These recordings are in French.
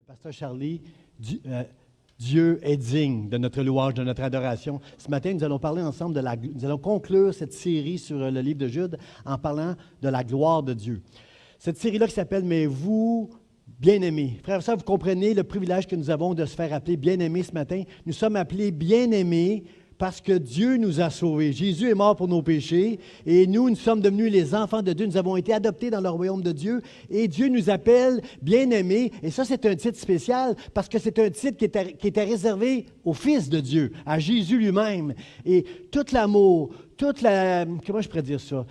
Pasteur Charlie, Dieu est digne de notre louange, de notre adoration. Ce matin, nous allons parler ensemble nous allons conclure cette série sur le livre de Jude en parlant de la gloire de Dieu. Cette série-là qui s'appelle « Mais vous, bien-aimés ». Frères et sœurs, vous comprenez le privilège que nous avons de se faire appeler bien-aimés ce matin. Nous sommes appelés bien-aimés parce que Dieu nous a sauvés. Jésus est mort pour nos péchés et nous sommes devenus les enfants de Dieu. Nous avons été adoptés dans le royaume de Dieu et Dieu nous appelle bien-aimés. Et ça, c'est un titre spécial parce que c'est un titre qui était réservé au Fils de Dieu, à Jésus lui-même. Et tout l'amour, comment je pourrais dire ça?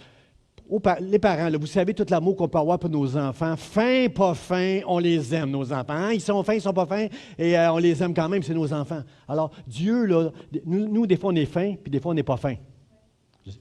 Les parents, là, vous savez tout l'amour qu'on peut avoir pour nos enfants. Fins, pas fins, on les aime, nos enfants. Hein? Ils sont fins, ils ne sont pas fins, et on les aime quand même, c'est nos enfants. Alors, Dieu, là, nous, des fois, on est fins, puis des fois, on n'est pas fins.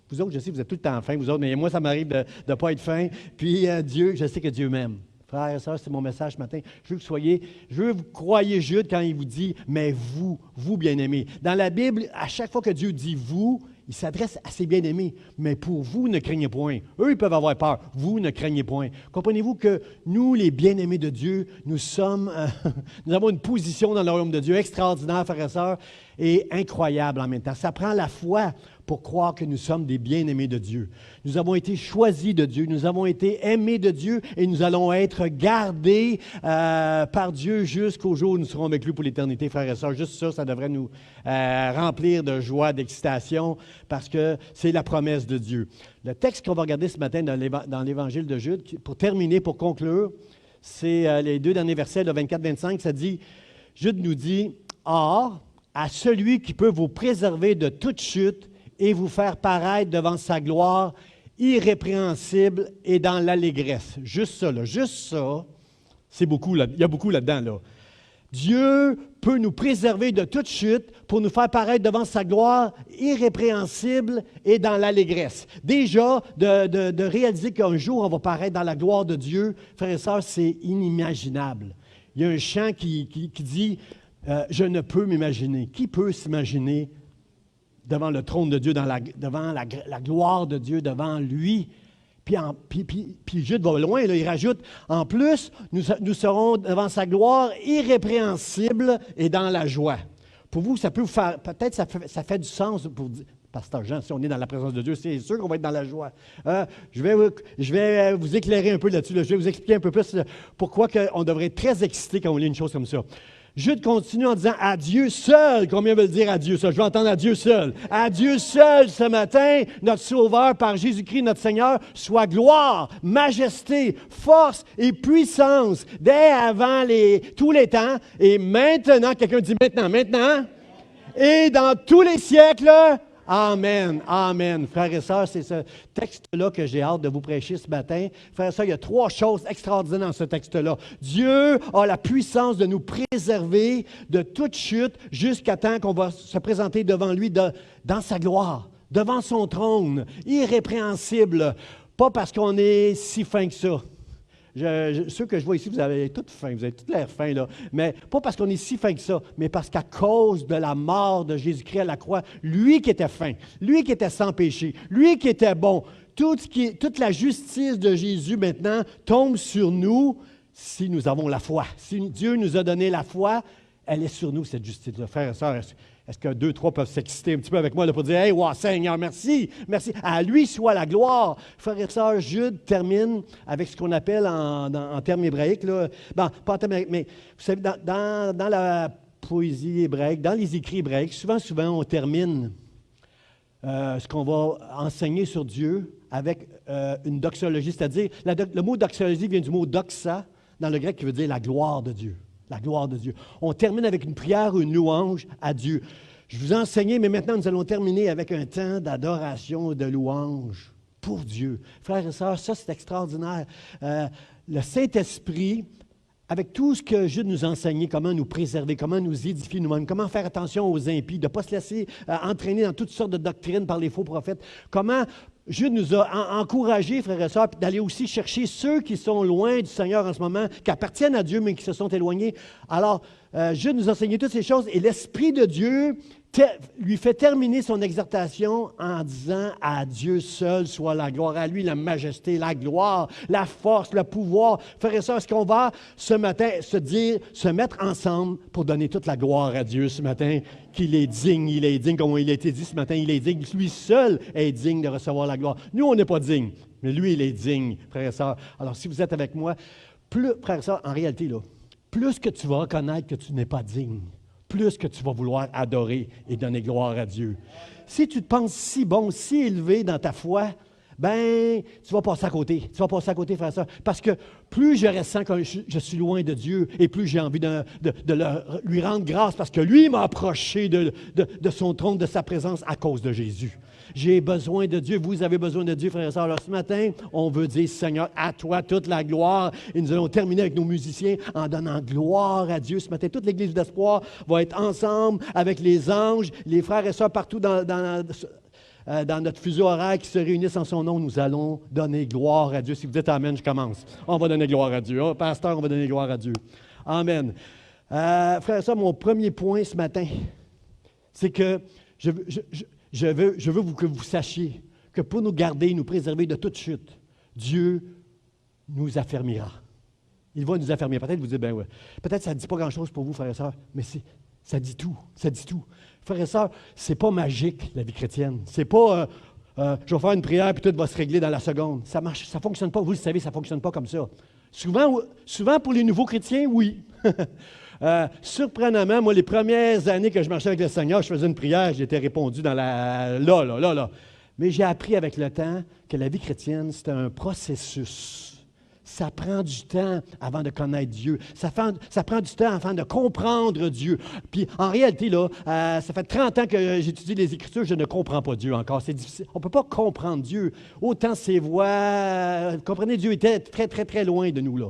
Vous autres, je sais, vous êtes tout le temps fins, vous autres, mais moi, ça m'arrive de ne pas être fin. Puis Dieu, je sais que Dieu m'aime. Frères et sœurs, c'est mon message ce matin. Je veux que vous croyiez Jude quand il vous dit « Mais vous bien-aimés ». Dans la Bible, à chaque fois que Dieu dit « vous », il s'adresse à ses bien-aimés. Mais pour vous, ne craignez point. Eux, ils peuvent avoir peur. Vous, ne craignez point. Comprenez-vous que nous, les bien-aimés de Dieu, nous avons une position dans le royaume de Dieu extraordinaire, frères et sœurs, et incroyable en même temps. Ça prend la foi pour croire que nous sommes des bien-aimés de Dieu. Nous avons été choisis de Dieu, nous avons été aimés de Dieu et nous allons être gardés par Dieu jusqu'au jour où nous serons avec lui pour l'éternité, frères et sœurs. Juste ça devrait nous remplir de joie, d'excitation, parce que c'est la promesse de Dieu. Le texte qu'on va regarder ce matin dans l'Évangile de Jude, pour terminer, pour conclure, c'est les deux derniers versets, le 24-25, ça dit, Jude nous dit, « Or, à celui qui peut vous préserver de toute chute et vous faire paraître devant sa gloire irrépréhensible et dans l'allégresse. » Juste ça, là, juste ça, c'est beaucoup, là, il y a beaucoup là-dedans. Là. Dieu peut nous préserver de toute chute pour nous faire paraître devant sa gloire irrépréhensible et dans l'allégresse. Déjà, de réaliser qu'un jour, on va paraître dans la gloire de Dieu, frères et sœurs, c'est inimaginable. Il y a un chant qui dit je ne peux m'imaginer. Qui peut s'imaginer devant le trône de Dieu, devant la gloire de Dieu, devant lui? Puis Jude va loin, là, il rajoute, en plus, nous serons devant sa gloire irrépréhensible et dans la joie. Pour vous, ça peut vous faire, peut-être ça fait du sens pour dire, Pasteur Jean, si on est dans la présence de Dieu, c'est sûr qu'on va être dans la joie. Je vais vous éclairer un peu là-dessus. Là. Je vais vous expliquer un peu plus pourquoi on devrait être très excité quand on lit une chose comme ça. Jude continue en disant « À Dieu seul ». Combien veulent dire « à Dieu seul ». Je vais entendre « à Dieu seul ». À Dieu seul ce matin, notre Sauveur par Jésus-Christ, notre Seigneur, soit gloire, majesté, force et puissance dès avant tous les temps et maintenant, quelqu'un dit maintenant, et dans tous les siècles. Amen, amen. Frères et sœurs, c'est ce texte-là que j'ai hâte de vous prêcher ce matin. Frères et sœurs, il y a trois choses extraordinaires dans ce texte-là. Dieu a la puissance de nous préserver de toute chute jusqu'à temps qu'on va se présenter devant lui dans sa gloire, devant son trône, irrépréhensible. Pas parce qu'on est si fin que ça. Ceux que je vois ici, vous avez toutes faim, vous avez tout l'air faim, là. Mais pas parce qu'on est si fin que ça, mais parce qu'à cause de la mort de Jésus-Christ à la croix, lui qui était fin, lui qui était sans péché, lui qui était bon, toute la justice de Jésus maintenant tombe sur nous si nous avons la foi. Si Dieu nous a donné la foi, elle est sur nous, cette justice-là. Frères et sœurs, est-ce que 2, 3 peuvent s'exciter un petit peu avec moi là, pour dire « Hey, wow, Seigneur, merci, merci. À lui soit la gloire. » Frères et sœurs, Jude termine avec ce qu'on appelle en termes hébraïques, là, pas en termes hébraïques, mais vous savez, dans la poésie hébraïque, dans les écrits hébraïques, souvent, on termine ce qu'on va enseigner sur Dieu avec une doxologie, c'est-à-dire, le mot doxologie vient du mot doxa, dans le grec, qui veut dire la gloire de Dieu. La gloire de Dieu. On termine avec une prière ou une louange à Dieu. Je vous ai enseigné, mais maintenant, nous allons terminer avec un temps d'adoration et de louange pour Dieu. Frères et sœurs, ça, c'est extraordinaire. Le Saint-Esprit, avec tout ce que Jude nous a enseigné, comment nous préserver, comment nous édifier nous-mêmes, comment faire attention aux impies, de ne pas se laisser entraîner dans toutes sortes de doctrines par les faux prophètes, comment Jude nous a encouragés, frères et sœurs, d'aller aussi chercher ceux qui sont loin du Seigneur en ce moment, qui appartiennent à Dieu, mais qui se sont éloignés. Alors, Jude nous a enseigné toutes ces choses, et l'Esprit de Dieu lui fait terminer son exhortation en disant « À Dieu seul soit la gloire, à lui la majesté, la gloire, la force, le pouvoir. » Frères et sœurs, est-ce qu'on va ce matin se mettre ensemble pour donner toute la gloire à Dieu ce matin, qu'il est digne, comme il a été dit ce matin, il est digne. Lui seul est digne de recevoir la gloire. Nous, on n'est pas digne, mais lui, il est digne, frères et sœurs. Alors, si vous êtes avec moi, frères et sœurs, en réalité, là, plus que tu vas reconnaître que tu n'es pas digne, plus que tu vas vouloir adorer et donner gloire à Dieu. Si tu te penses si bon, si élevé dans ta foi, ben, tu vas passer à côté. Tu vas passer à côté, frère et sœur. Parce que plus je ressens que je suis loin de Dieu et plus j'ai envie de lui rendre grâce parce que lui m'a approché de son trône, de sa présence à cause de Jésus. J'ai besoin de Dieu. Vous avez besoin de Dieu, frères et sœurs. Alors, ce matin, on veut dire, Seigneur, à toi toute la gloire. Et nous allons terminer avec nos musiciens en donnant gloire à Dieu. Ce matin, toute l'Église d'Espoir va être ensemble avec les anges, les frères et sœurs partout dans notre fuseau horaire qui se réunissent en son nom. Nous allons donner gloire à Dieu. Si vous dites Amen, je commence. On va donner gloire à Dieu. Oh, pasteur, on va donner gloire à Dieu. Amen. Frères et sœurs, mon premier point ce matin, c'est que je veux que vous sachiez que pour nous garder, nous préserver de toute chute, Dieu nous affermira. Il va nous affermir. Peut-être vous dites, ben ouais. Peut-être ça ne dit pas grand-chose pour vous, frères et sœurs, mais ça dit tout. Ça dit tout. Frères et sœurs, c'est pas magique, la vie chrétienne. C'est pas, je vais faire une prière puis tout va se régler dans la seconde. Ça marche, ça ne fonctionne pas. Vous le savez, ça ne fonctionne pas comme ça. Souvent pour les nouveaux chrétiens, oui. Surprenamment, moi, les premières années que je marchais avec le Seigneur, je faisais une prière, j'étais répondu dans là. Mais j'ai appris avec le temps que la vie chrétienne, c'est un processus. Ça prend du temps avant de connaître Dieu. Ça prend du temps avant de comprendre Dieu. Puis en réalité, là, ça fait 30 ans que j'étudie les Écritures, je ne comprends pas Dieu encore. C'est difficile. On ne peut pas comprendre Dieu. Autant ses voies, comprenez, Dieu était très, très, très loin de nous, là.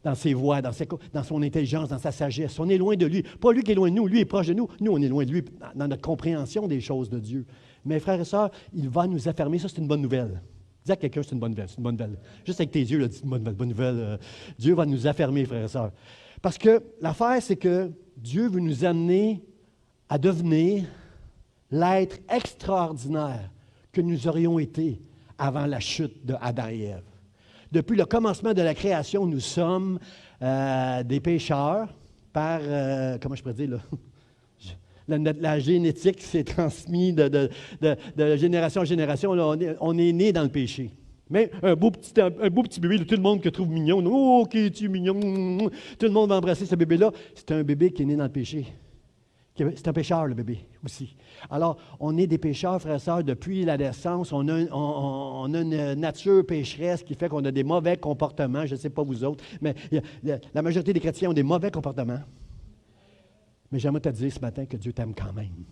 Dans ses voies, dans son intelligence, dans sa sagesse. On est loin de lui. Pas lui qui est loin de nous, lui est proche de nous. Nous, on est loin de lui dans notre compréhension des choses de Dieu. Mais frères et sœurs, il va nous affermir. Ça, c'est une bonne nouvelle. Dis à quelqu'un, c'est une bonne nouvelle, c'est une bonne nouvelle. Juste avec tes yeux, là, dis une bonne nouvelle. Dieu va nous affermer, frères et sœurs. Parce que l'affaire, c'est que Dieu veut nous amener à devenir l'être extraordinaire que nous aurions été avant la chute de Adam et Ève. Depuis le commencement de la création, nous sommes des pécheurs par, comment je pourrais dire, là? La génétique s'est transmise de génération en génération. Là, on est né dans le péché. Mais un beau petit bébé, là, tout le monde que trouve mignon, oh, qui est mignon, tout le monde va embrasser ce bébé-là. C'est un bébé qui est né dans le péché. C'est un pécheur, le bébé, aussi. Alors, on est des pécheurs, frères et sœurs, depuis la naissance. On a une nature pécheresse qui fait qu'on a des mauvais comportements. Je ne sais pas vous autres, mais la majorité des chrétiens ont des mauvais comportements. Mais j'aimerais te dire ce matin que Dieu t'aime quand même.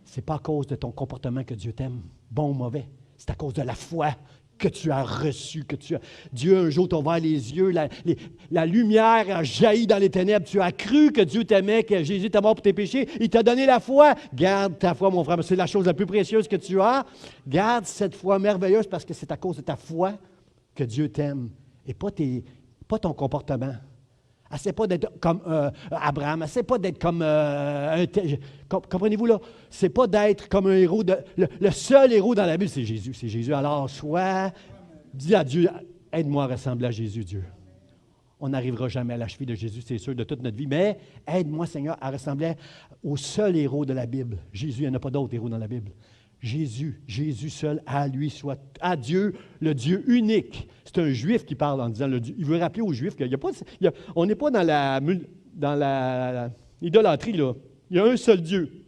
Ce n'est pas à cause de ton comportement que Dieu t'aime, bon ou mauvais. C'est à cause de la foi que tu as reçue, Dieu un jour t'a ouvert les yeux, la lumière a jailli dans les ténèbres, tu as cru que Dieu t'aimait, que Jésus t'a mort pour tes péchés, il t'a donné la foi. Garde ta foi, mon frère, c'est la chose la plus précieuse que tu as. Garde cette foi merveilleuse parce que c'est à cause de ta foi que Dieu t'aime et pas ton comportement. Essaie pas d'être comme Abraham, essaie pas d'être comme comprenez-vous là? C'est pas d'être comme un héros. Le seul héros dans la Bible, c'est Jésus. C'est Jésus. Alors, dis à Dieu, aide-moi à ressembler à Jésus, Dieu. On n'arrivera jamais à la cheville de Jésus, c'est sûr, de toute notre vie, mais aide-moi, Seigneur, à ressembler au seul héros de la Bible. Jésus, il n'y en a pas d'autre héros dans la Bible. Jésus seul, à lui soit, à Dieu, le Dieu unique. C'est un juif qui parle en disant, il veut rappeler aux juifs on n'est pas dans l'idolâtrie, là. Il y a un seul Dieu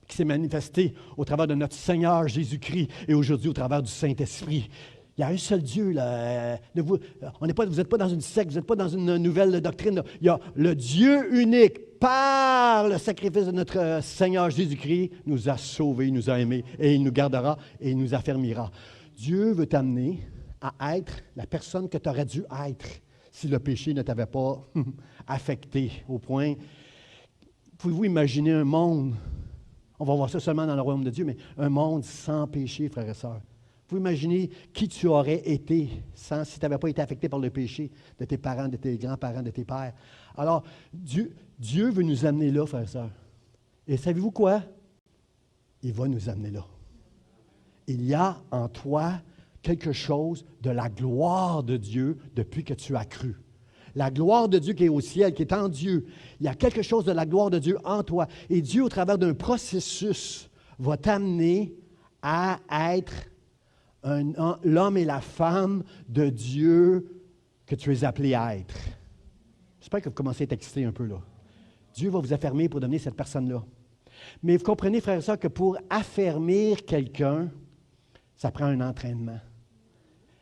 qui s'est manifesté au travers de notre Seigneur Jésus-Christ et aujourd'hui au travers du Saint-Esprit. Il y a un seul Dieu, là. Vous n'êtes pas dans une secte, vous n'êtes pas dans une nouvelle doctrine. Là. Il y a le Dieu unique, par le sacrifice de notre Seigneur Jésus-Christ, nous a sauvés, il nous a aimés, et il nous gardera et il nous affermira. Dieu veut t'amener à être la personne que tu aurais dû être si le péché ne t'avait pas affecté au point. Pouvez-vous imaginer un monde, on va voir ça seulement dans le royaume de Dieu, mais un monde sans péché, frères et sœurs. Vous imaginez qui tu aurais été si tu n'avais pas été affecté par le péché de tes parents, de tes grands-parents, de tes pères. Alors, Dieu veut nous amener là, frères et sœurs. Et savez-vous quoi? Il va nous amener là. Il y a en toi quelque chose de la gloire de Dieu depuis que tu as cru. La gloire de Dieu qui est au ciel, qui est en Dieu. Il y a quelque chose de la gloire de Dieu en toi. Et Dieu, au travers d'un processus, va t'amener à être l'homme et la femme de Dieu que tu es appelé à être. J'espère que vous commencez à être excité un peu là. Dieu va vous affermir pour devenir cette personne-là. Mais vous comprenez, frères et sœurs, que pour affermir quelqu'un, ça prend un entraînement.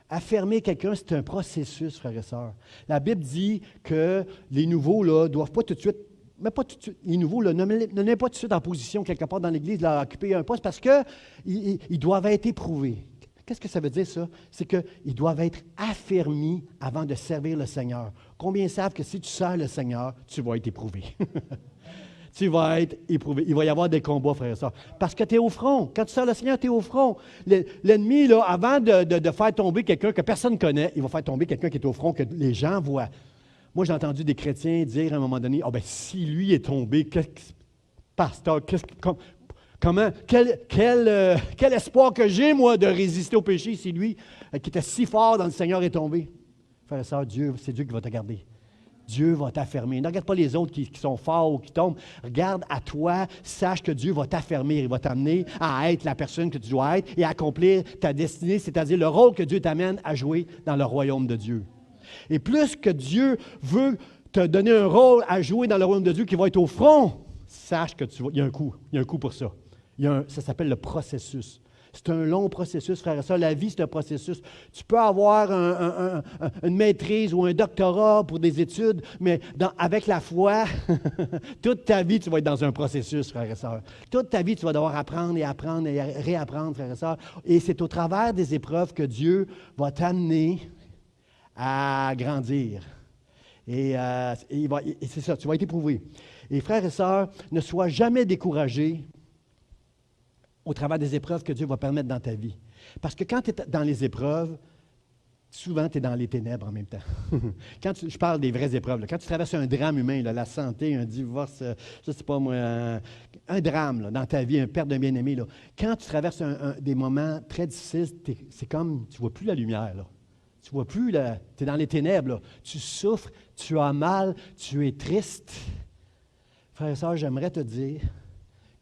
Affermer quelqu'un, c'est un processus, frères et sœurs. La Bible dit que les nouveaux ne doivent pas tout de suite, mais pas tout de suite, les nouveaux ne mettent pas tout de suite en position quelque part dans l'Église, là, occuper un poste, parce qu'ils doivent être éprouvés. Qu'est-ce que ça veut dire, ça? C'est qu'ils doivent être affermis avant de servir le Seigneur. Combien savent que si tu sers le Seigneur, tu vas être éprouvé? Tu vas être éprouvé. Il va y avoir des combats, frères et sœurs. Parce que tu es au front. Quand tu sers le Seigneur, tu es au front. L'ennemi, là, avant de faire tomber quelqu'un que personne ne connaît, il va faire tomber quelqu'un qui est au front, que les gens voient. Moi, j'ai entendu des chrétiens dire à un moment donné, « Ah ben si lui est tombé, pasteur, comment, quel espoir que j'ai, moi, de résister au péché si lui, qui était si fort dans le Seigneur, est tombé. » Frères et sœurs, c'est Dieu qui va te garder. Dieu va t'affermir. Ne regarde pas les autres qui sont forts ou qui tombent. Regarde à toi, sache que Dieu va t'affermir. Il va t'amener à être la personne que tu dois être et à accomplir ta destinée, c'est-à-dire le rôle que Dieu t'amène à jouer dans le royaume de Dieu. Et plus que Dieu veut te donner un rôle à jouer dans le royaume de Dieu qui va être au front, sache que il y a un coût pour ça. Ça s'appelle le processus. C'est un long processus, frère et sœurs. La vie, c'est un processus. Tu peux avoir une maîtrise ou un doctorat pour des études, mais avec la foi, toute ta vie, tu vas être dans un processus, frère et sœurs. Toute ta vie, tu vas devoir apprendre et apprendre et réapprendre, frère et sœurs. Et c'est au travers des épreuves que Dieu va t'amener à grandir. Et c'est ça, tu vas être éprouvé. Et frères et sœurs, ne sois jamais découragé au travers des épreuves que Dieu va permettre dans ta vie. Parce que quand tu es dans les épreuves, souvent tu es dans les ténèbres en même temps. Je parle des vraies épreuves, là, quand tu traverses un drame humain, là, la santé, un divorce, je ne sais pas moi, un drame là, dans ta vie, un perte d'un bien-aimé, là, quand tu traverses des moments très difficiles, c'est comme, tu ne vois plus la lumière. Là. Tu ne vois plus, tu es dans les ténèbres. Là. Tu souffres, tu as mal, tu es triste. Frère et sœur, j'aimerais te dire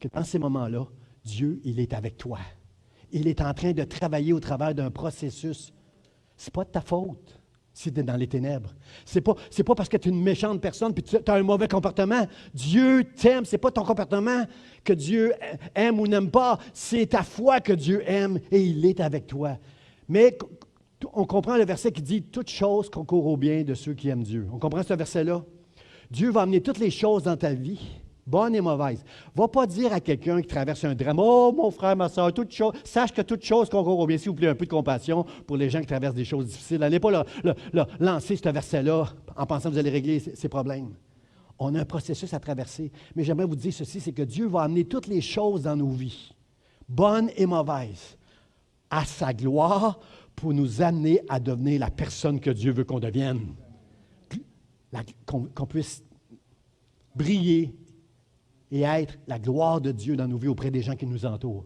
que dans ces moments-là, Dieu, il est avec toi. Il est en train de travailler au travers d'un processus. Ce n'est pas de ta faute si tu es dans les ténèbres. Ce n'est pas parce que tu es une méchante personne et tu as un mauvais comportement. Dieu t'aime. Ce n'est pas ton comportement que Dieu aime ou n'aime pas. C'est ta foi que Dieu aime et il est avec toi. Mais on comprend le verset qui dit « Toutes choses concourent au bien de ceux qui aiment Dieu ». On comprend ce verset-là? Dieu va amener toutes les choses dans ta vie, bonnes et mauvaises. Va pas dire à quelqu'un qui traverse un drame, « Oh, mon frère, ma soeur, sache que toutes choses concourent au bien. » S'il vous plaît, un peu de compassion pour les gens qui traversent des choses difficiles. N'allez pas lancer ce verset-là en pensant que vous allez régler ces problèmes. On a un processus à traverser. Mais j'aimerais vous dire ceci, c'est que Dieu va amener toutes les choses dans nos vies, bonnes et mauvaises, à sa gloire pour nous amener à devenir la personne que Dieu veut qu'on devienne. Qu'on puisse briller et être la gloire de Dieu dans nos vies auprès des gens qui nous entourent.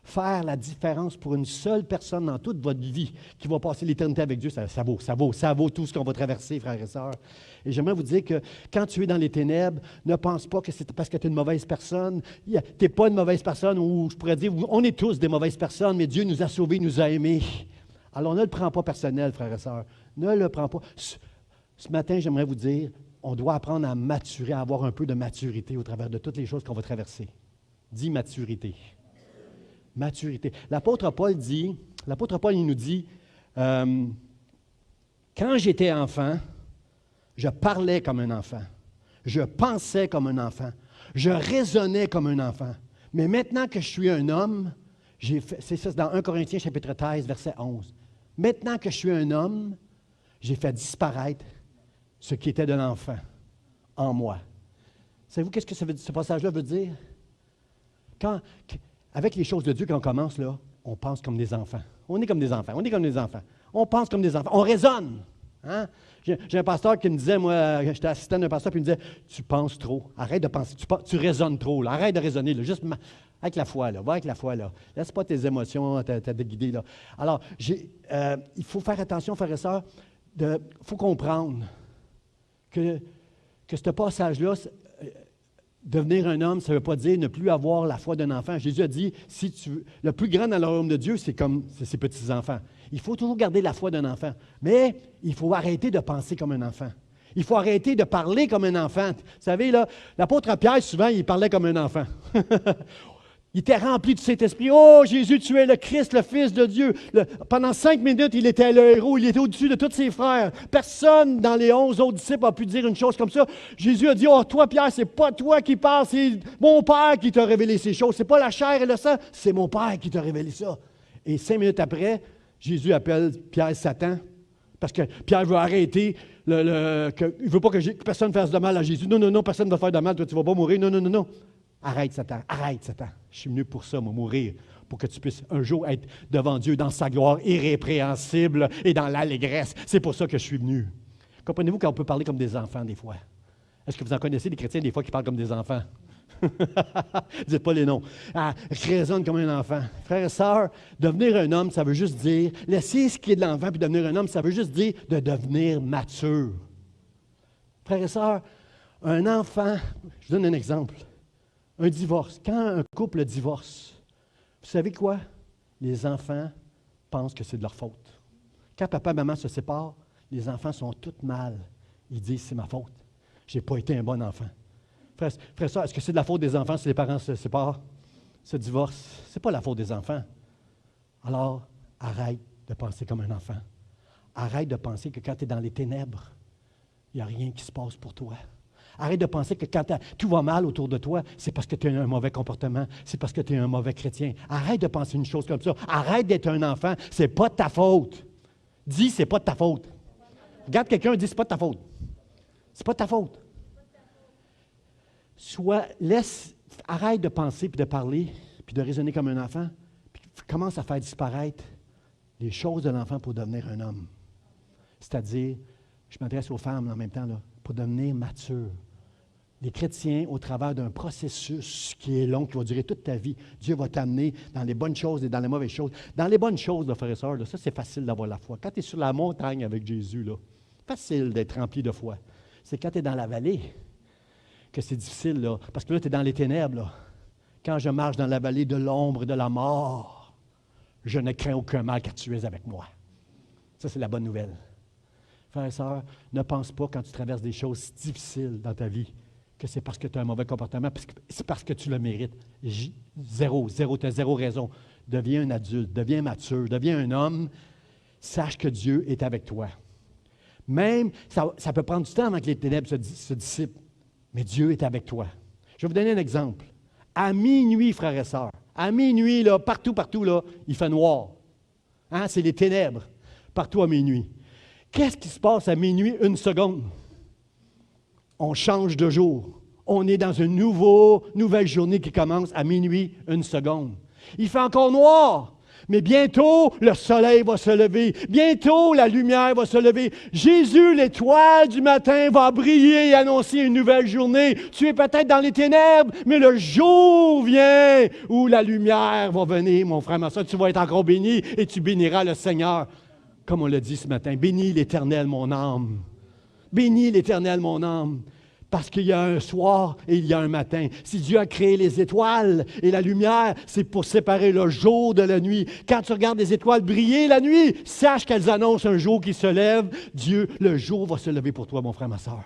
Faire la différence pour une seule personne dans toute votre vie qui va passer l'éternité avec Dieu, ça vaut tout ce qu'on va traverser, frères et sœurs. Et j'aimerais vous dire que quand tu es dans les ténèbres, ne pense pas que c'est parce que tu es une mauvaise personne. Tu n'es pas une mauvaise personne, ou je pourrais dire, on est tous des mauvaises personnes, mais Dieu nous a sauvés, nous a aimés. Alors ne le prends pas personnel, frères et sœurs. Ne le prends pas. Ce matin, j'aimerais vous dire, on doit apprendre à maturer, à avoir un peu de maturité au travers de toutes les choses qu'on va traverser. Dis maturité. Maturité. L'apôtre Paul, il nous dit, quand j'étais enfant, je parlais comme un enfant, je pensais comme un enfant, je raisonnais comme un enfant. Mais maintenant que je suis un homme, c'est ça, c'est dans 1 Corinthiens chapitre 13, verset 11. Maintenant que je suis un homme, j'ai fait disparaître ce qui était de l'enfant en moi. Savez-vous qu'est-ce que ce passage-là veut dire? Avec les choses de Dieu, quand on commence, là, on pense comme des enfants. On est comme des enfants. On pense comme des enfants. On raisonne. Hein? J'ai un pasteur qui me disait, moi, j'étais assistant d'un pasteur, puis il me disait, tu penses trop, arrête de penser, tu raisonnes trop, là, arrête de raisonner, là, juste avec la foi, là, va avec la foi, là. Laisse pas tes émotions te guider, là. Alors, il faut faire attention, frères et sœurs, il faut comprendre que ce passage-là, devenir un homme, ça ne veut pas dire ne plus avoir la foi d'un enfant. Jésus a dit, le plus grand dans le royaume de Dieu, c'est comme ses petits-enfants. Il faut toujours garder la foi d'un enfant, mais il faut arrêter de penser comme un enfant. Il faut arrêter de parler comme un enfant. Vous savez, là, l'apôtre Pierre, souvent, il parlait comme un enfant. Il était rempli du Saint-Esprit. « Oh, Jésus, tu es le Christ, le Fils de Dieu. » Pendant 5 minutes, il était le héros. Il était au-dessus de tous ses frères. Personne dans les 11 autres disciples a pu dire une chose comme ça. Jésus a dit, « Oh, toi, Pierre, c'est pas toi qui parles, c'est mon Père qui t'a révélé ces choses. C'est pas la chair et le sang, c'est mon Père qui t'a révélé ça. » Et 5 minutes après, Jésus appelle Pierre Satan, parce que Pierre veut arrêter, il ne veut pas que personne fasse de mal à Jésus. Non, non, non, personne ne va faire de mal, toi, tu ne vas pas mourir. Non, non, non, non. Arrête, Satan, arrête, Satan. Je suis venu pour ça, mourir, pour que tu puisses un jour être devant Dieu dans sa gloire irrépréhensible et dans l'allégresse. C'est pour ça que je suis venu. Comprenez-vous qu'on peut parler comme des enfants des fois? Est-ce que vous en connaissez des chrétiens des fois qui parlent comme des enfants? Dites pas les noms. Qui raisonnent comme un enfant. Frères et sœurs, devenir un homme, ça veut juste dire, laisser ce qui est de l'enfant puis devenir un homme, ça veut juste dire de devenir mature. Frères et sœurs, un enfant, je donne un exemple. Un divorce. Quand un couple divorce, vous savez quoi? Les enfants pensent que c'est de leur faute. Quand papa et maman se séparent, les enfants sont tous mal. Ils disent, c'est ma faute. Je n'ai pas été un bon enfant. Frère, est-ce que c'est de la faute des enfants si les parents se séparent, se divorcent? Ce n'est pas la faute des enfants. Alors, arrête de penser comme un enfant. Arrête de penser que quand tu es dans les ténèbres, il n'y a rien qui se passe pour toi. Arrête de penser que quand tout va mal autour de toi, c'est parce que tu as un mauvais comportement, c'est parce que tu es un mauvais chrétien. Arrête de penser une chose comme ça. Arrête d'être un enfant, c'est pas de ta faute. Dis, c'est pas de ta faute. Regarde quelqu'un et dis, c'est pas de ta faute. C'est pas de ta faute. Arrête de penser, puis de parler, puis de raisonner comme un enfant, puis commence à faire disparaître les choses de l'enfant pour devenir un homme. C'est-à-dire, je m'adresse aux femmes en même temps, là, pour devenir mature. Les chrétiens, au travers d'un processus qui est long, qui va durer toute ta vie, Dieu va t'amener dans les bonnes choses et dans les mauvaises choses. Dans les bonnes choses, là, frères et sœurs, là, ça, c'est facile d'avoir la foi. Quand tu es sur la montagne avec Jésus, là, facile d'être rempli de foi. C'est quand tu es dans la vallée que c'est difficile, là, parce que là, tu es dans les ténèbres. Là. Quand je marche dans la vallée de l'ombre et de la mort, je ne crains aucun mal car tu es avec moi. Ça, c'est la bonne nouvelle. Frères et sœurs, ne pense pas quand tu traverses des choses difficiles dans ta vie que c'est parce que tu as un mauvais comportement, c'est parce que tu le mérites. Tu as zéro raison. Deviens un adulte, deviens mature, deviens un homme. Sache que Dieu est avec toi. Même, ça peut prendre du temps avant que les ténèbres se dissipent, mais Dieu est avec toi. Je vais vous donner un exemple. À minuit, frères et sœurs, à minuit, là, partout, là, il fait noir. Hein? C'est les ténèbres, partout à minuit. Qu'est-ce qui se passe à minuit, une seconde? On change de jour. On est dans une nouvelle journée qui commence à minuit, une seconde. Il fait encore noir, mais bientôt, le soleil va se lever. Bientôt, la lumière va se lever. Jésus, l'étoile du matin, va briller et annoncer une nouvelle journée. Tu es peut-être dans les ténèbres, mais le jour vient où la lumière va venir, mon frère, ma soeur. Tu vas être encore béni et tu béniras le Seigneur. Comme on l'a dit ce matin, bénis l'Éternel, mon âme. Bénis l'Éternel, mon âme. Parce qu'il y a un soir et il y a un matin. Si Dieu a créé les étoiles et la lumière, c'est pour séparer le jour de la nuit. Quand tu regardes les étoiles briller la nuit, sache qu'elles annoncent un jour qui se lève. Dieu, le jour va se lever pour toi, mon frère, ma soeur.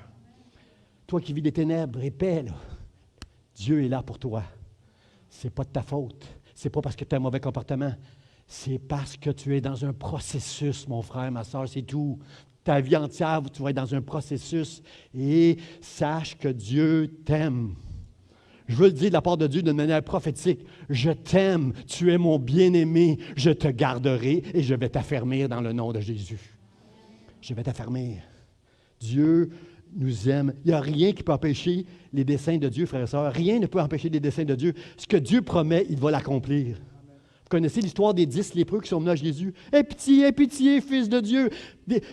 Toi qui vis des ténèbres, épais, là, Dieu est là pour toi. Ce n'est pas de ta faute. Ce n'est pas parce que tu as un mauvais comportement. C'est parce que tu es dans un processus, mon frère, ma soeur, c'est tout. Ta vie entière, tu vas être dans un processus et sache que Dieu t'aime. Je veux le dire de la part de Dieu d'une manière prophétique. Je t'aime, tu es mon bien-aimé, je te garderai et je vais t'affermir dans le nom de Jésus. Je vais t'affermir. Dieu nous aime. Il n'y a rien qui peut empêcher les desseins de Dieu, frères et sœurs. Rien ne peut empêcher les desseins de Dieu. Ce que Dieu promet, il va l'accomplir. Vous connaissez l'histoire des 10 lépreux qui sont venus à Jésus. « Aie pitié, Fils de Dieu,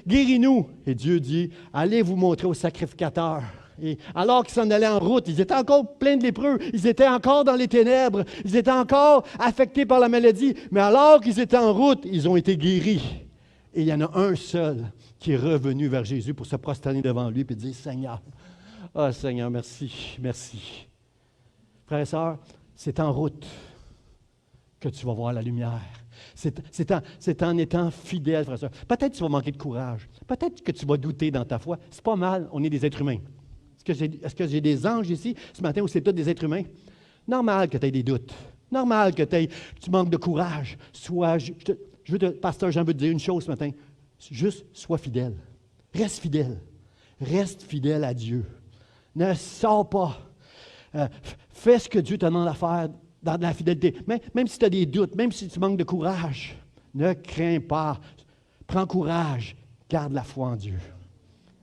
guéris-nous! » Et Dieu dit, « Allez vous montrer au sacrificateur. » Et alors qu'ils s'en allaient en route, ils étaient encore pleins de lépreux, ils étaient encore dans les ténèbres, ils étaient encore affectés par la maladie, mais alors qu'ils étaient en route, ils ont été guéris. Et il y en a un seul qui est revenu vers Jésus pour se prosterner devant lui et dire, « Seigneur, oh Seigneur, merci, merci. » Frères et sœurs, c'est en route que tu vas voir la lumière. C'est en étant fidèle, frères et sœurs. Peut-être que tu vas manquer de courage. Peut-être que tu vas douter dans ta foi. C'est pas mal, on est des êtres humains. Est-ce que j'ai des anges ici ce matin ou c'est tous des êtres humains? Normal que tu aies des doutes. Normal que tu manques de courage. Pasteur Jean veut te dire une chose ce matin. Juste, sois fidèle. Reste fidèle. Reste fidèle à Dieu. Ne sors pas. Fais ce que Dieu te demande à faire dans la fidélité. Même si tu as des doutes, même si tu manques de courage, ne crains pas. Prends courage. Garde la foi en Dieu.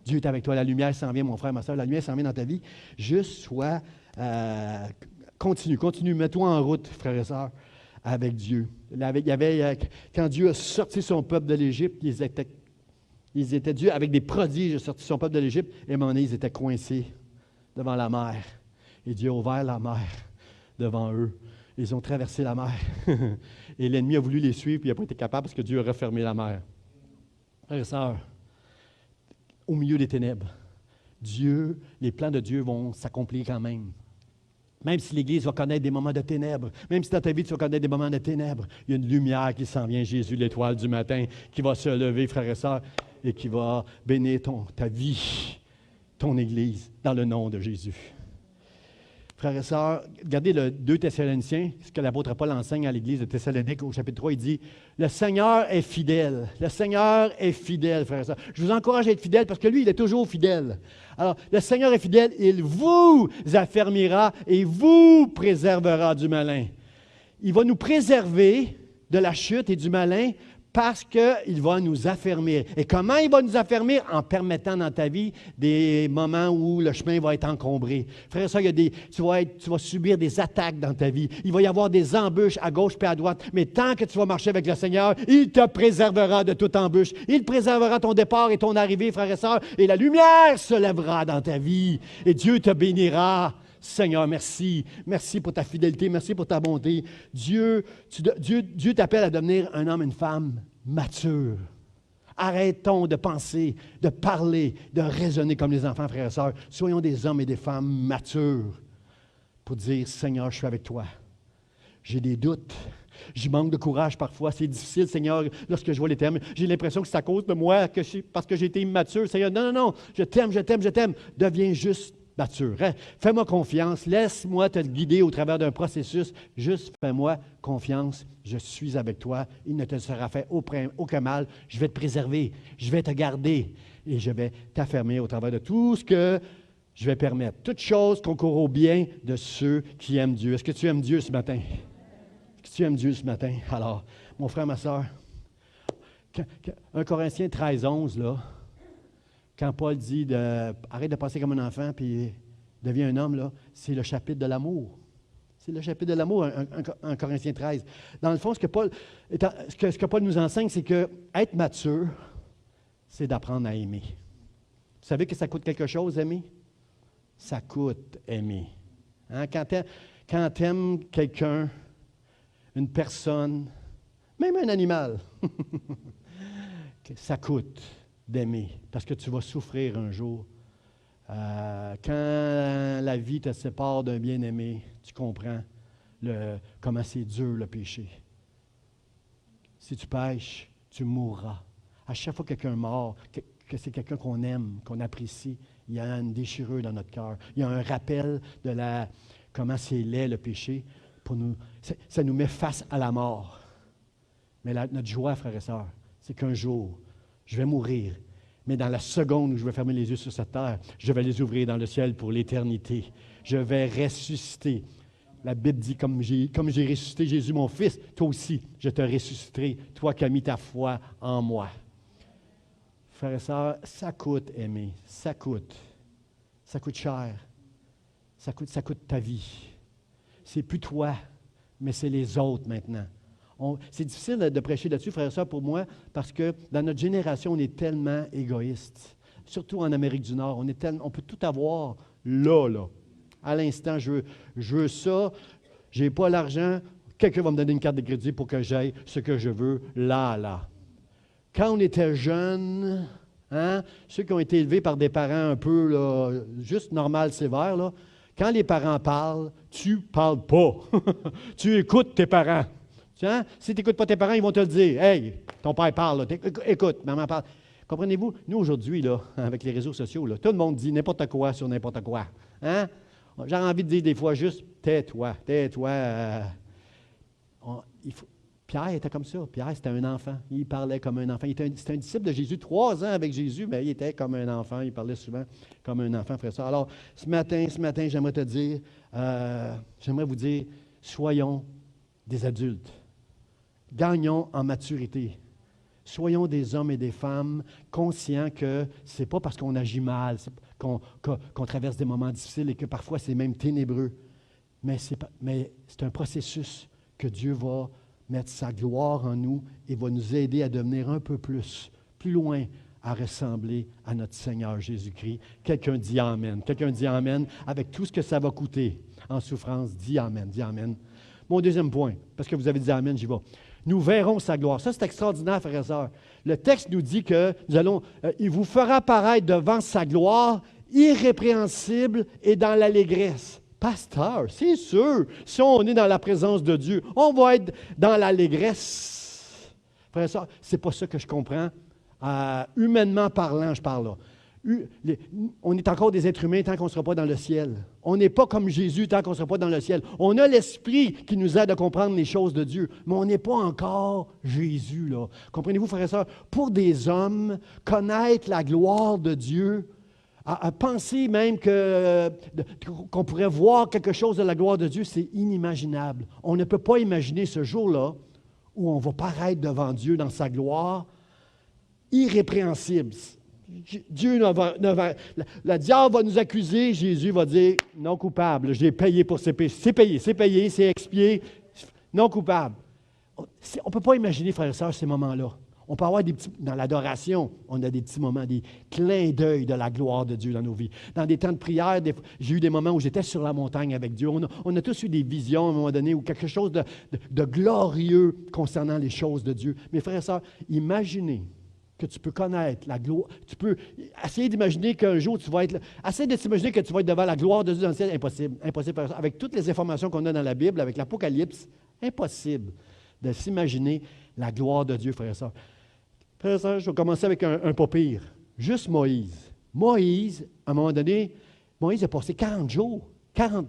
Dieu est avec toi. La lumière s'en vient, mon frère, ma soeur. La lumière s'en vient dans ta vie. Juste sois... continue. Mets-toi en route, frères et sœurs, avec Dieu. Quand Dieu a sorti son peuple de l'Égypte, ils étaient Dieu avec des prodiges, a sorti son peuple de l'Égypte, et à un moment donné, ils étaient coincés devant la mer. Et Dieu a ouvert la mer devant eux. Ils ont traversé la mer. Et l'ennemi a voulu les suivre, puis il n'a pas été capable parce que Dieu a refermé la mer. Frères et sœurs, au milieu des ténèbres, les plans de Dieu vont s'accomplir quand même. Même si l'Église va connaître des moments de ténèbres, même si dans ta vie tu vas connaître des moments de ténèbres, il y a une lumière qui s'en vient, Jésus, l'étoile du matin, qui va se lever, frères et sœurs, et qui va bénir ta vie, ton Église, dans le nom de Jésus. Frères et sœurs, regardez le 2 Thessaloniciens, ce que l'apôtre Paul enseigne à l'Église de Thessalonique au chapitre 3, il dit « Le Seigneur est fidèle. Le Seigneur est fidèle, frères et sœurs. » Je vous encourage à être fidèle parce que lui, il est toujours fidèle. Alors, le Seigneur est fidèle, il vous affermira et vous préservera du malin. Il va nous préserver de la chute et du malin parce qu'il va nous affermir. Et comment il va nous affermir? En permettant dans ta vie des moments où le chemin va être encombré. Frère et sœur, tu vas subir des attaques dans ta vie. Il va y avoir des embûches à gauche et à droite. Mais tant que tu vas marcher avec le Seigneur, il te préservera de toute embûche. Il préservera ton départ et ton arrivée, frère et sœur. Et la lumière se lèvera dans ta vie. Et Dieu te bénira. Seigneur, merci. Merci pour ta fidélité. Merci pour ta bonté. Dieu t'appelle à devenir un homme et une femme mature. Arrêtons de penser, de parler, de raisonner comme les enfants, frères et sœurs. Soyons des hommes et des femmes matures pour dire, Seigneur, je suis avec toi. J'ai des doutes. Je manque de courage parfois. C'est difficile, Seigneur, lorsque je vois les termes. J'ai l'impression que c'est à cause de moi, parce que j'ai été immature. Seigneur, non. Je t'aime. Deviens juste mature. Fais-moi confiance. Laisse-moi te guider au travers d'un processus. Juste fais-moi confiance. Je suis avec toi. Il ne te sera fait aucun mal. Je vais te préserver. Je vais te garder. Et je vais t'affermir au travers de tout ce que je vais permettre. Toute chose concourt au bien de ceux qui aiment Dieu. Est-ce que tu aimes Dieu ce matin? Est-ce que tu aimes Dieu ce matin? Alors, mon frère, ma soeur, 1 Corinthiens 13, 11, là, quand Paul dit arrête de penser comme un enfant puis deviens un homme, là, c'est le chapitre de l'amour. C'est le chapitre de l'amour, en Corinthiens 13. Dans le fond, ce que Paul nous enseigne, c'est que être mature, c'est d'apprendre à aimer. Vous savez que ça coûte quelque chose, aimer? Ça coûte aimer. Hein? Quand tu aimes quelqu'un, une personne, même un animal, ça coûte d'aimer, parce que tu vas souffrir un jour. Quand la vie te sépare d'un bien-aimé, tu comprends comment c'est dur le péché. Si tu pêches, tu mourras. À chaque fois que quelqu'un meurt, que c'est quelqu'un qu'on aime, qu'on apprécie, il y a une déchirure dans notre cœur. Il y a un rappel de comment c'est laid le péché. Ça nous met face à la mort. Mais notre joie, frères et sœurs, c'est qu'un jour, je vais mourir, mais dans la seconde où je vais fermer les yeux sur cette terre, je vais les ouvrir dans le ciel pour l'éternité. Je vais ressusciter. La Bible dit, comme j'ai ressuscité Jésus, mon Fils, toi aussi, je te ressusciterai, toi qui as mis ta foi en moi. Frères et sœurs, ça coûte aimer, ça coûte cher, ça coûte ta vie. C'est plus toi, mais c'est les autres maintenant. C'est difficile de prêcher là-dessus, frères et sœurs, pour moi, parce que dans notre génération, on est tellement égoïste. Surtout en Amérique du Nord, on peut tout avoir là. À l'instant, je veux ça, je n'ai pas l'argent, quelqu'un va me donner une carte de crédit pour que j'aille ce que je veux là. Quand on était jeune, ceux qui ont été élevés par des parents un peu, là, juste normal, sévère, là, quand les parents parlent, tu ne parles pas. Tu écoutes tes parents. Si tu n'écoutes pas tes parents, ils vont te le dire. « Hey, ton père parle, là. Écoute, maman parle. » Comprenez-vous? Nous, aujourd'hui, là, avec les réseaux sociaux, là, tout le monde dit n'importe quoi sur n'importe quoi. J'ai envie de dire des fois juste « tais-toi. » Pierre était comme ça. Pierre, c'était un enfant. Il parlait comme un enfant. C'était un disciple de Jésus. 3 ans avec Jésus, mais il était comme un enfant. Il parlait souvent comme un enfant, frère ça. Alors, ce matin, j'aimerais vous dire, soyons des adultes. Gagnons en maturité. Soyons des hommes et des femmes conscients que ce n'est pas parce qu'on agit mal, qu'on traverse des moments difficiles et que parfois c'est même ténébreux. Mais c'est un processus que Dieu va mettre sa gloire en nous et va nous aider à devenir un peu plus loin, à ressembler à notre Seigneur Jésus-Christ. Quelqu'un dit Amen. Quelqu'un dit Amen avec tout ce que ça va coûter en souffrance. Dis Amen. Dis Amen. Mon deuxième point, parce que vous avez dit Amen, j'y vais. Nous verrons sa gloire. Ça, c'est extraordinaire, frères et sœurs. Le texte nous dit que il vous fera paraître devant sa gloire irrépréhensible et dans l'allégresse. Pasteur, c'est sûr, si on est dans la présence de Dieu, on va être dans l'allégresse. Frères et sœurs, ce n'est pas ça que je comprends. Humainement parlant, je parle là. On est encore des êtres humains tant qu'on ne sera pas dans le ciel. On n'est pas comme Jésus tant qu'on ne sera pas dans le ciel. On a l'Esprit qui nous aide à comprendre les choses de Dieu, mais on n'est pas encore Jésus, là. Comprenez-vous, frères et sœurs? Pour des hommes, connaître la gloire de Dieu, à penser même qu'on pourrait voir quelque chose de la gloire de Dieu, c'est inimaginable. On ne peut pas imaginer ce jour-là où on va paraître devant Dieu dans sa gloire irrépréhensible. Dieu le diable va nous accuser, Jésus va dire non coupable, j'ai payé pour ses péchés. C'est payé, c'est expié, non coupable. On ne peut pas imaginer, frères et sœurs, ces moments-là. On peut avoir dans l'adoration, on a des petits moments, des clins d'œil de la gloire de Dieu dans nos vies. Dans des temps de prière, j'ai eu des moments où j'étais sur la montagne avec Dieu. On a tous eu des visions à un moment donné ou quelque chose de glorieux concernant les choses de Dieu. Mes frères et sœurs, imaginez que tu peux connaître la gloire. Tu peux essayer d'imaginer qu'un jour tu vas être là. Essaye de t'imaginer que tu vas être devant la gloire de Dieu dans le ciel. Impossible. Impossible. Avec toutes les informations qu'on a dans la Bible, avec l'Apocalypse, impossible de s'imaginer la gloire de Dieu, frères et sœurs. Frères et sœurs, je vais commencer avec un pas pire. Juste Moïse. Moïse, à un moment donné, Moïse a passé 40 jours, 40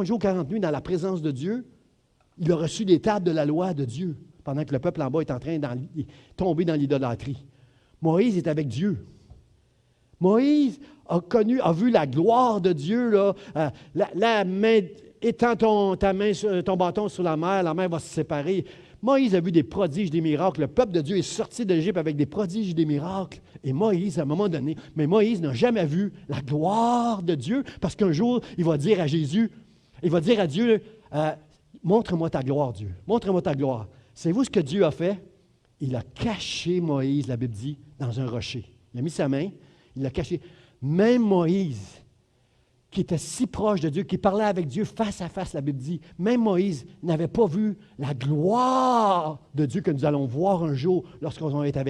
jours, 40 nuits dans la présence de Dieu. Il a reçu des tables de la loi de Dieu pendant que le peuple en bas est en train de tomber dans l'idolâtrie. Moïse est avec Dieu. Moïse a vu la gloire de Dieu, là, la main, étends ton bâton sur la mer va se séparer. Moïse a vu des prodiges, des miracles. Le peuple de Dieu est sorti d'Égypte avec des prodiges et des miracles. Et Moïse, à un moment donné, mais Moïse n'a jamais vu la gloire de Dieu parce qu'un jour, il va dire à Jésus, il va dire à Dieu, montre-moi ta gloire, Dieu. Montre-moi ta gloire. Savez-vous ce que Dieu a fait? Il a caché Moïse, la Bible dit, dans un rocher. Il a mis sa main, il l'a caché. Même Moïse, qui était si proche de Dieu, qui parlait avec Dieu face à face, la Bible dit, même Moïse n'avait pas vu la gloire de Dieu que nous allons voir un jour lorsqu'on va être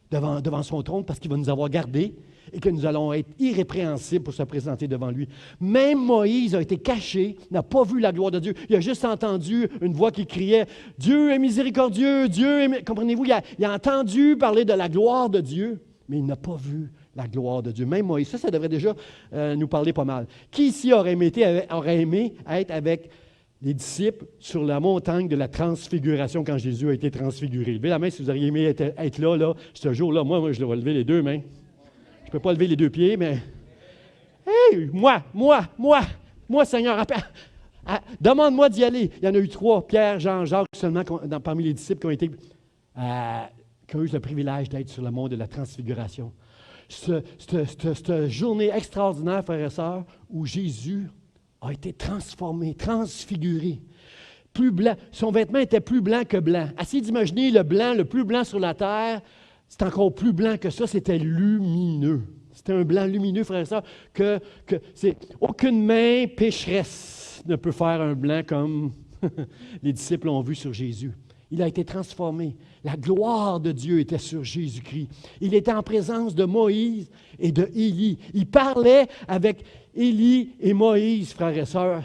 devant son trône, parce qu'il va nous avoir gardés et que nous allons être irrépréhensibles pour se présenter devant lui. Même Moïse a été caché, n'a pas vu la gloire de Dieu. Il a juste entendu une voix qui criait « Dieu est miséricordieux, Dieu est... » Comprenez-vous, il a entendu parler de la gloire de Dieu, mais il n'a pas vu la gloire de Dieu. Même Moïse, ça devrait déjà nous parler pas mal. Qui ici aurait aimé être avec les disciples sur la montagne de la transfiguration quand Jésus a été transfiguré? Levez la main si vous auriez aimé être là, ce jour-là. Moi, je devrais lever les 2 mains. Je ne peux pas lever les 2 pieds, mais... Hey, moi, Seigneur, demande-moi d'y aller. Il y en a eu 3, Pierre, Jean, Jacques, seulement parmi les disciples qui ont eu le privilège d'être sur le mont de la transfiguration. Cette journée extraordinaire, frères et sœurs, où Jésus a été transformé, transfiguré. plus blanc. Son vêtement était plus blanc que blanc. Essayez d'imaginer le blanc, le plus blanc sur la terre. C'est encore plus blanc que ça. C'était lumineux. C'était un blanc lumineux, frère et sœurs, que aucune main pécheresse ne peut faire un blanc comme les disciples l'ont vu sur Jésus. Il a été transformé. La gloire de Dieu était sur Jésus-Christ. Il était en présence de Moïse et de Élie. Il parlait avec Élie et Moïse, frères et sœurs.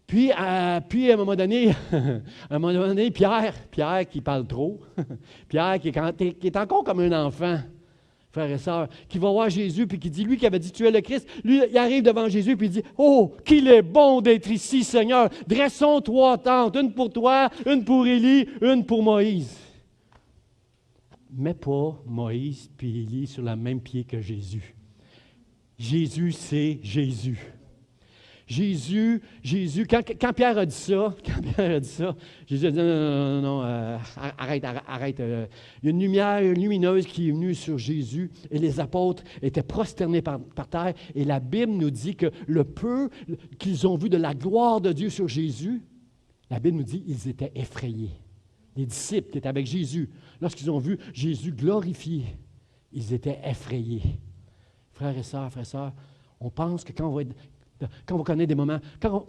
Puis à un moment donné, Pierre qui parle trop, Pierre qui est encore comme un enfant, frères et sœurs, qui va voir Jésus puis qui dit, lui qui avait dit, tu es le Christ, lui, il arrive devant Jésus puis il dit, oh, qu'il est bon d'être ici, Seigneur. Dressons 3 tentes, une pour toi, une pour Élie, une pour Moïse. Mets pas Moïse puis Élie sur le même pied que Jésus. Jésus, c'est Jésus. Jésus, quand Pierre a dit ça, Jésus a dit non, arrête. Il y a une lumière lumineuse qui est venue sur Jésus et les apôtres étaient prosternés par terre. Et la Bible nous dit que le peu qu'ils ont vu de la gloire de Dieu sur Jésus, la Bible nous dit qu'ils étaient effrayés. Les disciples qui étaient avec Jésus, lorsqu'ils ont vu Jésus glorifié, ils étaient effrayés. Frères et sœurs, on pense que quand on va connaître des moments, quand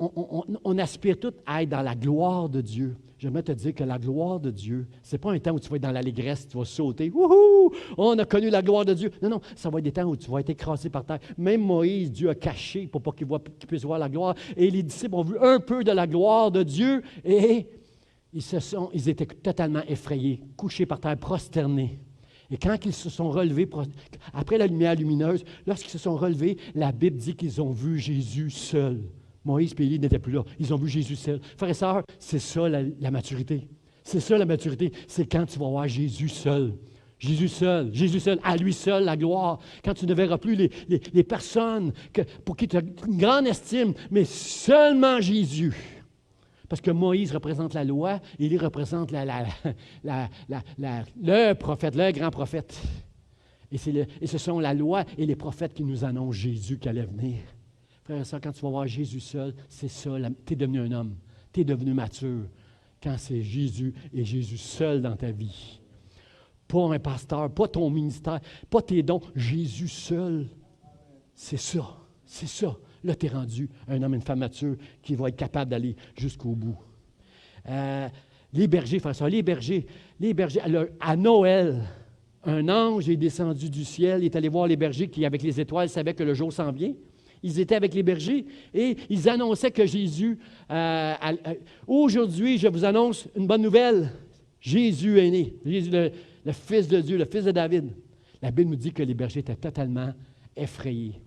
on aspire tout à être dans la gloire de Dieu, j'aimerais te dire que la gloire de Dieu, ce n'est pas un temps où tu vas être dans l'allégresse, tu vas sauter, wouhou, on a connu la gloire de Dieu. Non, ça va être des temps où tu vas être écrasé par terre. Même Moïse, Dieu a caché pour pas qu'il puisse voir la gloire. Et les disciples ont vu un peu de la gloire de Dieu et ils étaient totalement effrayés, couchés par terre, prosternés. Et quand ils se sont relevés, après la lumière lumineuse, lorsqu'ils se sont relevés, la Bible dit qu'ils ont vu Jésus seul. Moïse et Élie n'étaient plus là. Ils ont vu Jésus seul. Frères et sœurs, c'est ça la maturité. C'est ça la maturité. C'est quand tu vas voir Jésus seul. Jésus seul, à lui seul la gloire. Quand tu ne verras plus les personnes pour qui tu as une grande estime, mais seulement Jésus. Parce que Moïse représente la loi, Élie représente le prophète, le grand prophète. Et ce sont la loi et les prophètes qui nous annoncent Jésus qui allait venir. Frère et sœur, quand tu vas voir Jésus seul, c'est ça, tu es devenu un homme, tu es devenu mature. Quand c'est Jésus et Jésus seul dans ta vie. Pas un pasteur, pas ton ministère, pas tes dons, Jésus seul. C'est ça. Là, tu es rendu un homme, une femme mature qui va être capable d'aller jusqu'au bout. Les bergers, frères et sœurs, les bergers, à Noël, un ange est descendu du ciel, il est allé voir les bergers qui, avec les étoiles, savaient que le jour s'en vient. Ils étaient avec les bergers et ils annonçaient que Jésus, aujourd'hui, je vous annonce une bonne nouvelle. Jésus est né. Jésus, le Fils de Dieu, le Fils de David. La Bible nous dit que les bergers étaient totalement effrayés.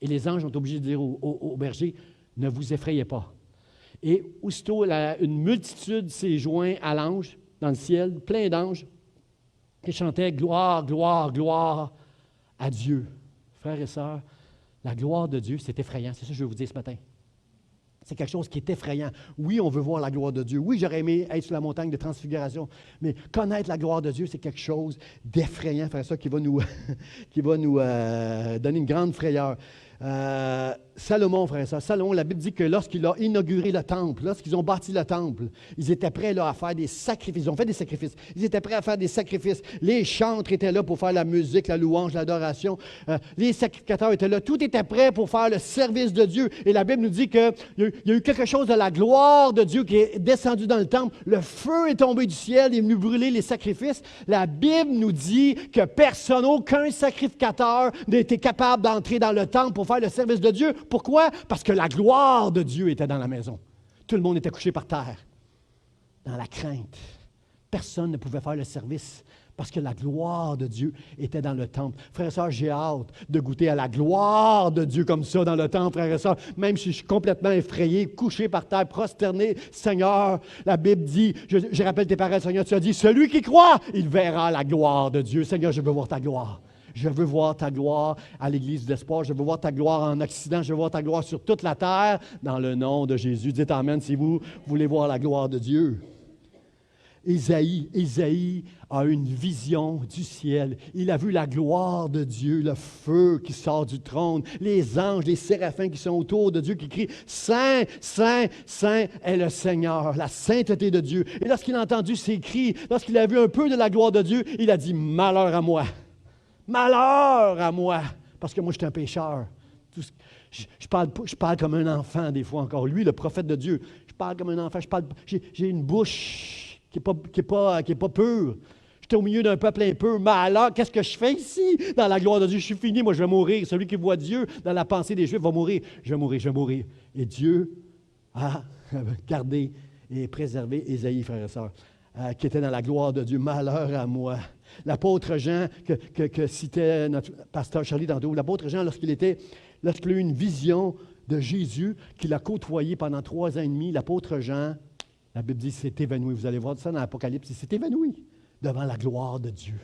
Et les anges ont été obligés de dire aux bergers, ne vous effrayez pas. Et aussitôt, une multitude s'est joint à l'ange dans le ciel, plein d'anges, qui chantaient gloire, gloire, gloire à Dieu. Frères et sœurs, la gloire de Dieu, c'est effrayant. C'est ça que je veux vous dire ce matin. C'est quelque chose qui est effrayant. Oui, on veut voir la gloire de Dieu. Oui, j'aurais aimé être sur la montagne de transfiguration. Mais connaître la gloire de Dieu, c'est quelque chose d'effrayant, frère et sœurs, qui va nous donner une grande frayeur. Salomon, frère et sœurs, Salomon, la Bible dit que lorsqu'il a inauguré le temple, lorsqu'ils ont bâti le temple, ils étaient prêts là, à faire des sacrifices. Ils ont fait des sacrifices. Ils étaient prêts à faire des sacrifices. Les chantres étaient là pour faire la musique, la louange, l'adoration. Les sacrificateurs étaient là. Tout était prêt pour faire le service de Dieu. Et la Bible nous dit qu'il y a eu quelque chose de la gloire de Dieu qui est descendu dans le temple. Le feu est tombé du ciel, il est venu brûler les sacrifices. La Bible nous dit que personne, aucun sacrificateur n'était capable d'entrer dans le temple pour faire le service de Dieu. Pourquoi? Parce que la gloire de Dieu était dans la maison. Tout le monde était couché par terre, dans la crainte. Personne ne pouvait faire le service parce que la gloire de Dieu était dans le temple. Frères et sœurs, j'ai hâte de goûter à la gloire de Dieu comme ça dans le temple, frères et sœurs. Même si je suis complètement effrayé, couché par terre, prosterné, Seigneur, la Bible dit, je rappelle tes paroles, Seigneur, tu as dit, celui qui croit, il verra la gloire de Dieu. Seigneur, je veux voir ta gloire. Je veux voir ta gloire à l'Église d'Espoir. Je veux voir ta gloire en Occident. Je veux voir ta gloire sur toute la terre, dans le nom de Jésus. Dites Amen si vous voulez voir la gloire de Dieu. Ésaïe a une vision du ciel. Il a vu la gloire de Dieu, le feu qui sort du trône, les anges, les séraphins qui sont autour de Dieu, qui crient « Saint, Saint, Saint est le Seigneur », la sainteté de Dieu. Et lorsqu'il a entendu ces cris, lorsqu'il a vu un peu de la gloire de Dieu, il a dit « Malheur à moi, malheur à moi, parce que moi je suis un pécheur. » Je parle comme un enfant des fois encore. Lui, le prophète de Dieu, je parle comme un enfant. J'ai une bouche qui n'est pas pure. J'étais au milieu d'un peuple impur. Mais alors, qu'est-ce que je fais ici dans la gloire de Dieu? Je suis fini, moi je vais mourir. Celui qui voit Dieu dans la pensée des Juifs va mourir. Je vais mourir. Et Dieu a gardé et préservé Ésaïe, frères et sœurs, qui était dans la gloire de Dieu. Malheur à moi. L'apôtre Jean, que citait notre pasteur Charlie tantôt, l'apôtre Jean, lorsqu'il a eu une vision de Jésus, qu'il a côtoyé pendant 3 ans et demi, l'apôtre Jean, la Bible dit, s'est évanoui. Vous allez voir ça dans l'Apocalypse, il s'est évanoui devant la gloire de Dieu,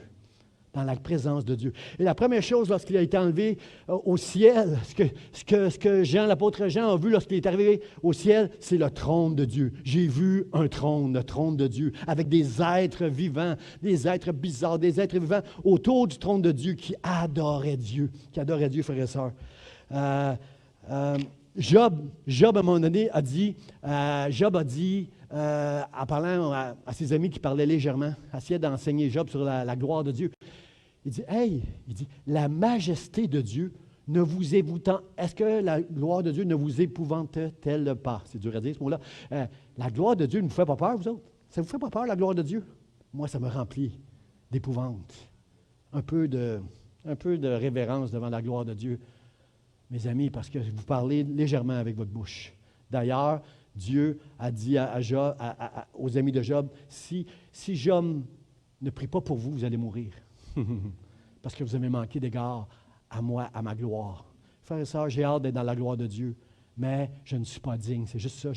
dans la présence de Dieu. Et la première chose, lorsqu'il a été enlevé au ciel, ce que Jean, l'apôtre Jean a vu lorsqu'il est arrivé au ciel, c'est le trône de Dieu. J'ai vu un trône, le trône de Dieu, avec des êtres vivants, des êtres bizarres, des êtres vivants autour du trône de Dieu qui adoraient Dieu, frères et sœurs. Job, à un moment donné, a dit, en parlant à ses amis qui parlaient légèrement, essayait d'enseigner Job sur la gloire de Dieu. Il dit, la majesté de Dieu ne vous épouvante. Est-ce que la gloire de Dieu ne vous épouvante-t-elle pas? C'est dur à dire ce mot-là. La gloire de Dieu ne vous fait pas peur, vous autres? Ça ne vous fait pas peur, la gloire de Dieu? Moi, ça me remplit d'épouvante. Un peu de révérence devant la gloire de Dieu. Mes amis, parce que vous parlez légèrement avec votre bouche. D'ailleurs, Dieu a dit aux amis de Job, si Job ne prie pas pour vous, vous allez mourir. Parce que vous avez manqué d'égard à moi, à ma gloire. Frères et sœurs, j'ai hâte d'être dans la gloire de Dieu, mais je ne suis pas digne. C'est juste ça.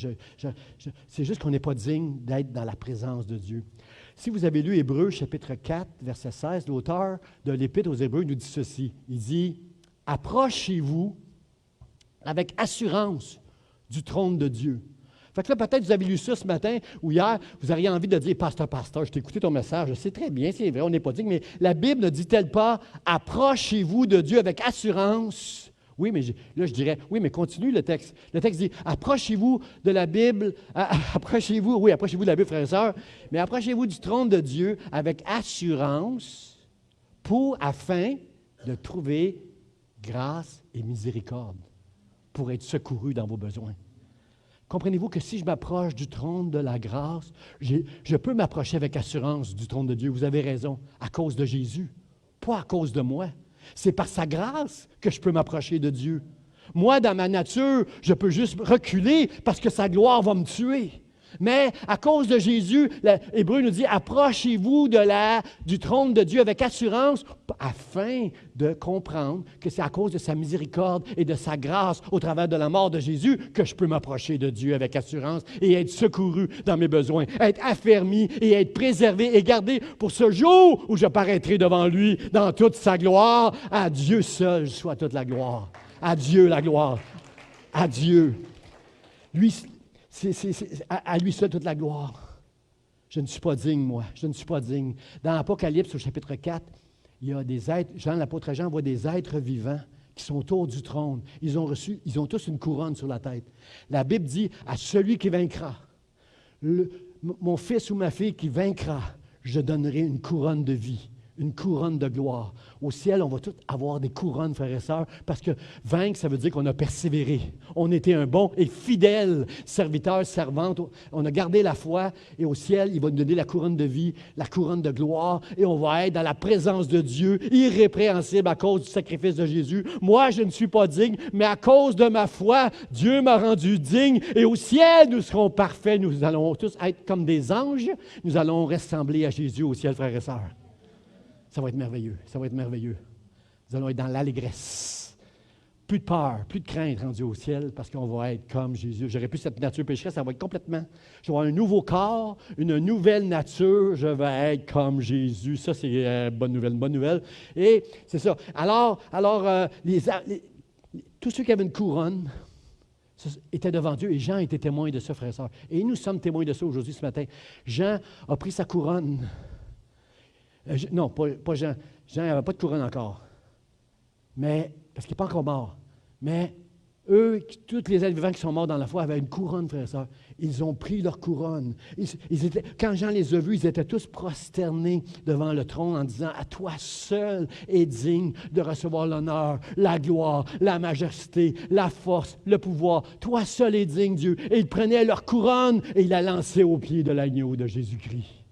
C'est juste qu'on n'est pas digne d'être dans la présence de Dieu. Si vous avez lu Hébreux, chapitre 4, verset 16, l'auteur de l'Épître aux Hébreux nous dit ceci. Il dit, « Approchez-vous avec assurance du trône de Dieu. » Fait que là, peut-être vous avez lu ça ce matin ou hier, vous auriez envie de dire, « Pasteur, je t'ai écouté ton message, c'est très bien, c'est vrai, on n'est pas digne, mais la Bible ne dit-elle pas, approchez-vous de Dieu avec assurance. » Oui, mais là, je dirais, oui, mais continue le texte. Le texte dit, approchez-vous de la Bible, approchez-vous de la Bible, frères et sœurs, mais approchez-vous du trône de Dieu avec assurance afin de trouver grâce et miséricorde pour être secouru dans vos besoins. Comprenez-vous que si je m'approche du trône de la grâce, je peux m'approcher avec assurance du trône de Dieu. Vous avez raison, à cause de Jésus, pas à cause de moi. C'est par sa grâce que je peux m'approcher de Dieu. Moi, dans ma nature, je peux juste reculer parce que sa gloire va me tuer. Mais à cause de Jésus, l'Hébreu nous dit, approchez-vous du trône de Dieu avec assurance afin de comprendre que c'est à cause de sa miséricorde et de sa grâce au travers de la mort de Jésus que je peux m'approcher de Dieu avec assurance et être secouru dans mes besoins, être affermi et être préservé et gardé pour ce jour où je paraîtrai devant lui dans toute sa gloire. À Dieu seul soit toute la gloire. À Dieu la gloire. À Dieu. Lui, à lui seul toute la gloire. Je ne suis pas digne, moi. Je ne suis pas digne. Dans l'Apocalypse, au chapitre 4, il y a des êtres, l'apôtre Jean voit des êtres vivants qui sont autour du trône. Ils ont tous une couronne sur la tête. La Bible dit, à celui qui vaincra, mon fils ou ma fille qui vaincra, je donnerai une couronne de vie, une couronne de gloire. Au ciel, on va tous avoir des couronnes, frères et sœurs, parce que vaincre, ça veut dire qu'on a persévéré. On était un bon et fidèle serviteur, servante. On a gardé la foi et au ciel, il va nous donner la couronne de vie, la couronne de gloire et on va être dans la présence de Dieu, irrépréhensible à cause du sacrifice de Jésus. Moi, je ne suis pas digne, mais à cause de ma foi, Dieu m'a rendu digne et au ciel, nous serons parfaits. Nous allons tous être comme des anges. Nous allons ressembler à Jésus au ciel, frères et sœurs. Ça va être merveilleux, ça va être merveilleux. Nous allons être dans l'allégresse. Plus de peur, plus de crainte rendu au ciel parce qu'on va être comme Jésus. J'aurais plus cette nature pécheresse, ça va être complètement. Je vais avoir un nouveau corps, une nouvelle nature, je vais être comme Jésus. Ça, c'est bonne nouvelle. Et c'est ça. Alors tous ceux qui avaient une couronne, était devant Dieu et Jean était témoin de ça, frères et sœurs. Et nous sommes témoins de ça aujourd'hui, ce matin. Jean a pris sa couronne. Non, pas Jean. Jean n'avait pas de couronne encore. Mais, parce qu'il n'est pas encore mort. Mais eux, tous les êtres vivants qui sont morts dans la foi avaient une couronne, frères et sœurs. Ils ont pris leur couronne. Quand Jean les a vus, ils étaient tous prosternés devant le trône en disant, à toi seul est digne de recevoir l'honneur, la gloire, la majesté, la force, le pouvoir. Toi seul est digne, Dieu. Et ils prenaient leur couronne et ils la lançaient aux pieds de l'agneau de Jésus-Christ.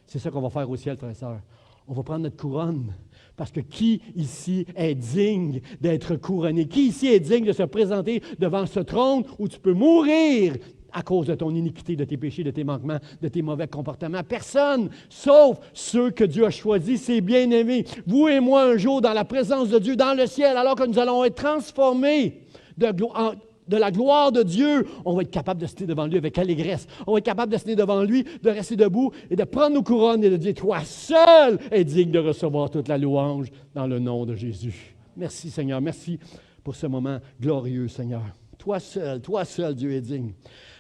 C'est ça qu'on va faire au ciel, frères et sœurs. On va prendre notre couronne. Parce que qui ici est digne d'être couronné? Qui ici est digne de se présenter devant ce trône où tu peux mourir à cause de ton iniquité, de tes péchés, de tes manquements, de tes mauvais comportements? Personne, sauf ceux que Dieu a choisis, ses bien-aimés. Vous et moi, un jour, dans la présence de Dieu, dans le ciel, alors que nous allons être transformés de la gloire de Dieu, on va être capable de se tenir devant lui avec allégresse. On va être capable de se tenir devant lui, de rester debout et de prendre nos couronnes et de dire, toi seul es digne de recevoir toute la louange dans le nom de Jésus. Merci Seigneur, merci pour ce moment glorieux Seigneur. Toi seul, Dieu est digne.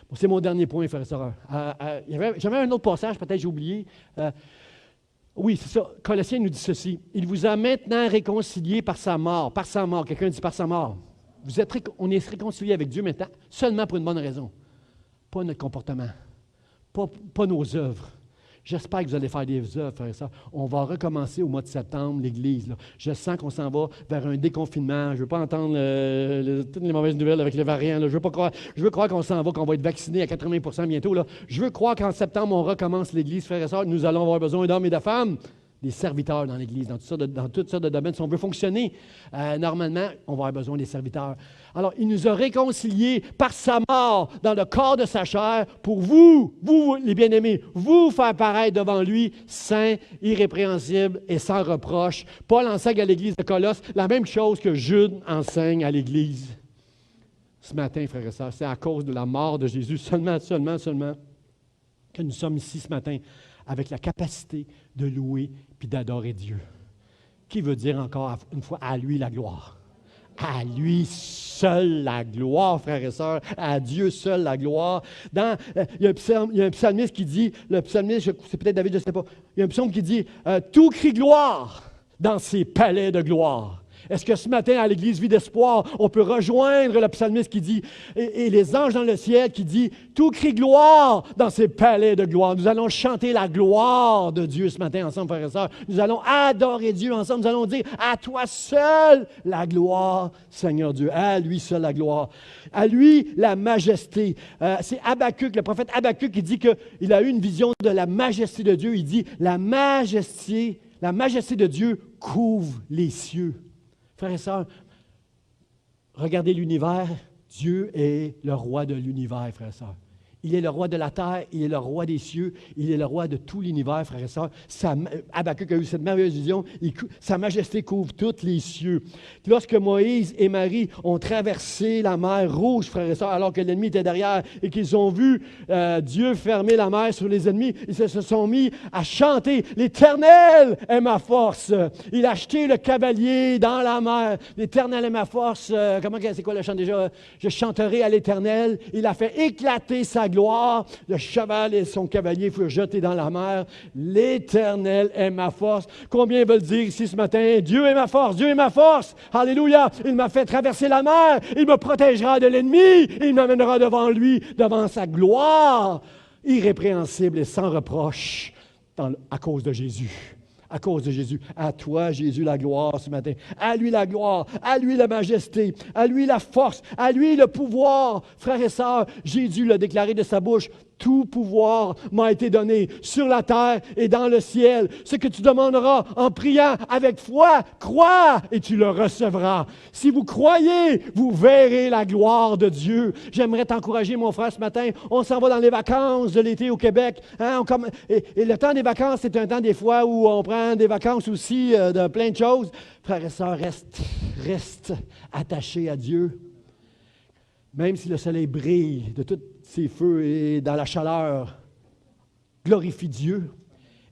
Bon, c'est mon dernier point, frère et sœur. J'avais un autre passage, peut-être j'ai oublié. Oui, c'est ça. Colossiens nous dit ceci. Il vous a maintenant réconciliés par sa mort. Par sa mort. Quelqu'un dit par sa mort. On est réconcilié avec Dieu maintenant seulement pour une bonne raison. Pas notre comportement, pas nos œuvres. J'espère que vous allez faire des œuvres, frères et sœurs. On va recommencer au mois de septembre, l'Église. Là. Je sens qu'on s'en va vers un déconfinement. Je ne veux pas entendre toutes les mauvaises nouvelles avec les variants. Là. Je veux croire qu'on s'en va, qu'on va être vacciné à 80% bientôt. Là. Je veux croire qu'en septembre, on recommence l'Église, frères et sœurs. Nous allons avoir besoin d'hommes et de femmes. Des serviteurs dans l'Église, dans toutes sortes de domaines. Si on veut fonctionner, normalement, on va avoir besoin des serviteurs. Alors, il nous a réconciliés par sa mort dans le corps de sa chair pour vous, les bien-aimés, vous faire paraître devant lui, saints, irrépréhensibles et sans reproche. Paul enseigne à l'Église de Colosse la même chose que Jude enseigne à l'Église. Ce matin, frères et sœurs, c'est à cause de la mort de Jésus, seulement, que nous sommes ici ce matin avec la capacité de louer puis d'adorer Dieu. Qui veut dire encore une fois, à lui la gloire. À lui seul la gloire, frères et sœurs. À Dieu seul la gloire. Il y a un psalmiste qui dit, c'est peut-être David, je ne sais pas, il y a un psaume qui dit, tout crie gloire dans ses palais de gloire. Est-ce que ce matin, à l'Église Vie d'Espoir, on peut rejoindre le psalmiste qui dit, et les anges dans le ciel qui dit, tout crie gloire dans ces palais de gloire. Nous allons chanter la gloire de Dieu ce matin ensemble, frères et sœurs. Nous allons adorer Dieu ensemble. Nous allons dire, à toi seul la gloire, Seigneur Dieu. À lui seul la gloire. À lui la majesté. C'est Habakkuk, le prophète Habakkuk qui dit qu'il a eu une vision de la majesté de Dieu. Il dit, la majesté de Dieu couvre les cieux. Frères et sœurs, regardez l'univers. Dieu est le roi de l'univers, frères et sœurs. Il est le roi de la terre, il est le roi des cieux, il est le roi de tout l'univers, frères et sœurs. Habakkuk a eu cette merveilleuse vision. Sa majesté couvre tous les cieux. Lorsque Moïse et Marie ont traversé la mer Rouge, frères et sœurs, alors que l'ennemi était derrière et qu'ils ont vu Dieu fermer la mer sur les ennemis, ils se sont mis à chanter « L'Éternel est ma force ». Il a jeté le cavalier dans la mer. « L'Éternel est ma force ». C'est quoi le chant déjà? « Je chanterai à l'Éternel ». Il a fait éclater sa gloire. Le cheval et son cavalier furent jetés dans la mer. L'Éternel est ma force. Combien veulent dire ici ce matin, Dieu est ma force, Dieu est ma force. Alléluia. Il m'a fait traverser la mer. Il me protégera de l'ennemi. Il m'amènera devant lui, devant sa gloire, irrépréhensible et sans reproche, à cause de Jésus. À cause de Jésus. À toi, Jésus, la gloire ce matin. À lui la gloire, à lui la majesté, à lui la force, à lui le pouvoir. Frères et sœurs, Jésus l'a déclaré de sa bouche. Tout pouvoir m'a été donné sur la terre et dans le ciel. Ce que tu demanderas en priant avec foi, crois et tu le recevras. Si vous croyez, vous verrez la gloire de Dieu. J'aimerais t'encourager, mon frère, ce matin. On s'en va dans les vacances de l'été au Québec. Et le temps des vacances, c'est un temps des fois où on prend des vacances aussi de plein de choses. Frères et sœurs, reste attaché à Dieu. Même si le soleil brille de tous ses feux et dans la chaleur, glorifie Dieu.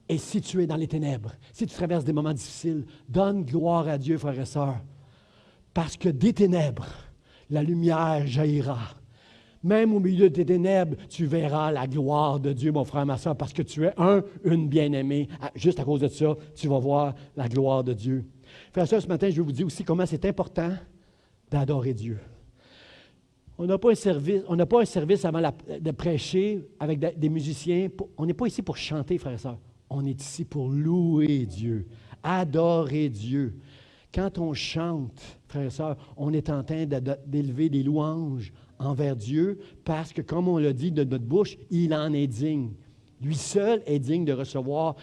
Et si tu es dans les ténèbres, si tu traverses des moments difficiles, donne gloire à Dieu, frères et sœurs. Parce que des ténèbres, la lumière jaillira. Même au milieu de tes ténèbres, tu verras la gloire de Dieu, mon frère, ma soeur, parce que tu es une bien-aimée. Juste à cause de ça, tu vas voir la gloire de Dieu. Frères et sœurs, ce matin, je vais vous dire aussi comment c'est important d'adorer Dieu. On n'a pas un service avant de prêcher avec des musiciens. On n'est pas ici pour chanter, frères et sœurs. On est ici pour louer Dieu, adorer Dieu. Quand on chante, frères et sœurs, on est en train d'élever des louanges envers Dieu parce que, comme on l'a dit de notre bouche, il en est digne. Lui seul est digne de recevoir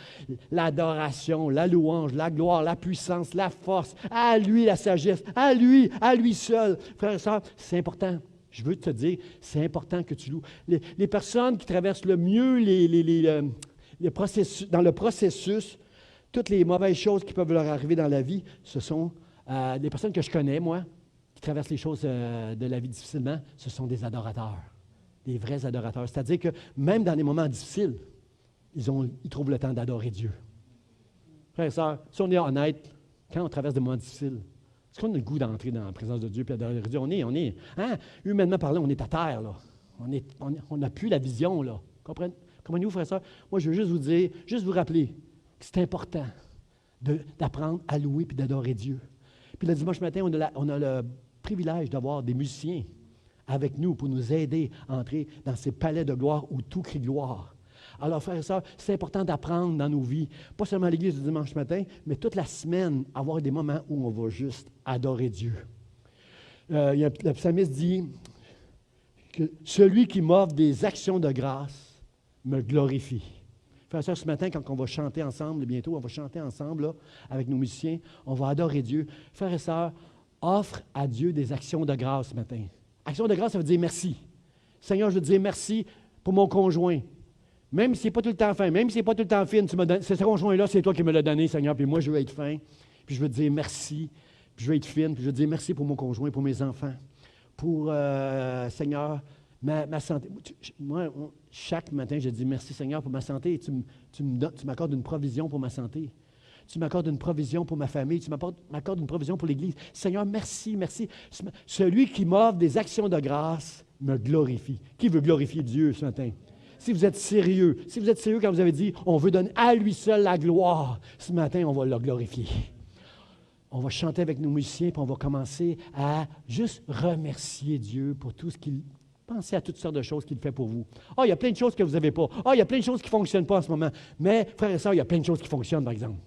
l'adoration, la louange, la gloire, la puissance, la force. À lui la sagesse, à lui seul. Frères et sœurs, c'est important. Je veux te dire, c'est important que tu loues. Les personnes qui traversent le mieux dans le processus, toutes les mauvaises choses qui peuvent leur arriver dans la vie, ce sont des personnes que je connais, moi, qui traversent les choses de la vie difficilement, ce sont des adorateurs, des vrais adorateurs. C'est-à-dire que même dans les moments difficiles, ils trouvent le temps d'adorer Dieu. Frères et sœurs, si on est honnête, quand on traverse des moments difficiles, est-ce qu'on a le goût d'entrer dans la présence de Dieu et d'adorer Dieu? Humainement parlant, on est à terre, là. On n'a plus la vision, là. Comprenez-vous, frères et sœurs? Moi, je veux juste vous dire, juste vous rappeler que c'est important d'apprendre à louer et d'adorer Dieu. Puis le dimanche matin, on a le privilège d'avoir des musiciens avec nous pour nous aider à entrer dans ces palais de gloire où tout crie gloire. Alors, frères et sœurs, c'est important d'apprendre dans nos vies, pas seulement à l'église du dimanche matin, mais toute la semaine, avoir des moments où on va juste adorer Dieu. Le psalmiste dit que celui qui m'offre des actions de grâce me glorifie. Frères et sœurs, ce matin, quand on va chanter ensemble, bientôt, on va chanter ensemble là, avec nos musiciens, on va adorer Dieu. Frères et sœurs, offre à Dieu des actions de grâce ce matin. Action de grâce, ça veut dire merci. Seigneur, je veux te dire merci pour mon conjoint. Même s'il n'est pas tout le temps fin, même s'il n'est pas tout le temps fin, ce conjoint-là, c'est toi qui me l'as donné, Seigneur, puis moi, je veux être fin, puis je veux te dire merci, puis je veux être fine, puis je veux te dire merci pour mon conjoint, pour mes enfants, pour, Seigneur, ma santé. Moi, chaque matin, je dis merci, Seigneur, pour ma santé. Tu m'accordes une provision pour ma santé. Tu m'accordes une provision pour ma famille. Tu m'accordes une provision pour l'Église. Seigneur, merci, merci. Celui qui m'offre des actions de grâce me glorifie. Qui veut glorifier Dieu ce matin? Si vous êtes sérieux quand vous avez dit, on veut donner à lui seul la gloire, ce matin, on va le glorifier. On va chanter avec nos musiciens, puis on va commencer à juste remercier Dieu pour tout ce qu'il... Pensez à toutes sortes de choses qu'il fait pour vous. Il y a plein de choses que vous n'avez pas. Il y a plein de choses qui ne fonctionnent pas en ce moment. Mais, frères et sœurs, il y a plein de choses qui fonctionnent, par exemple.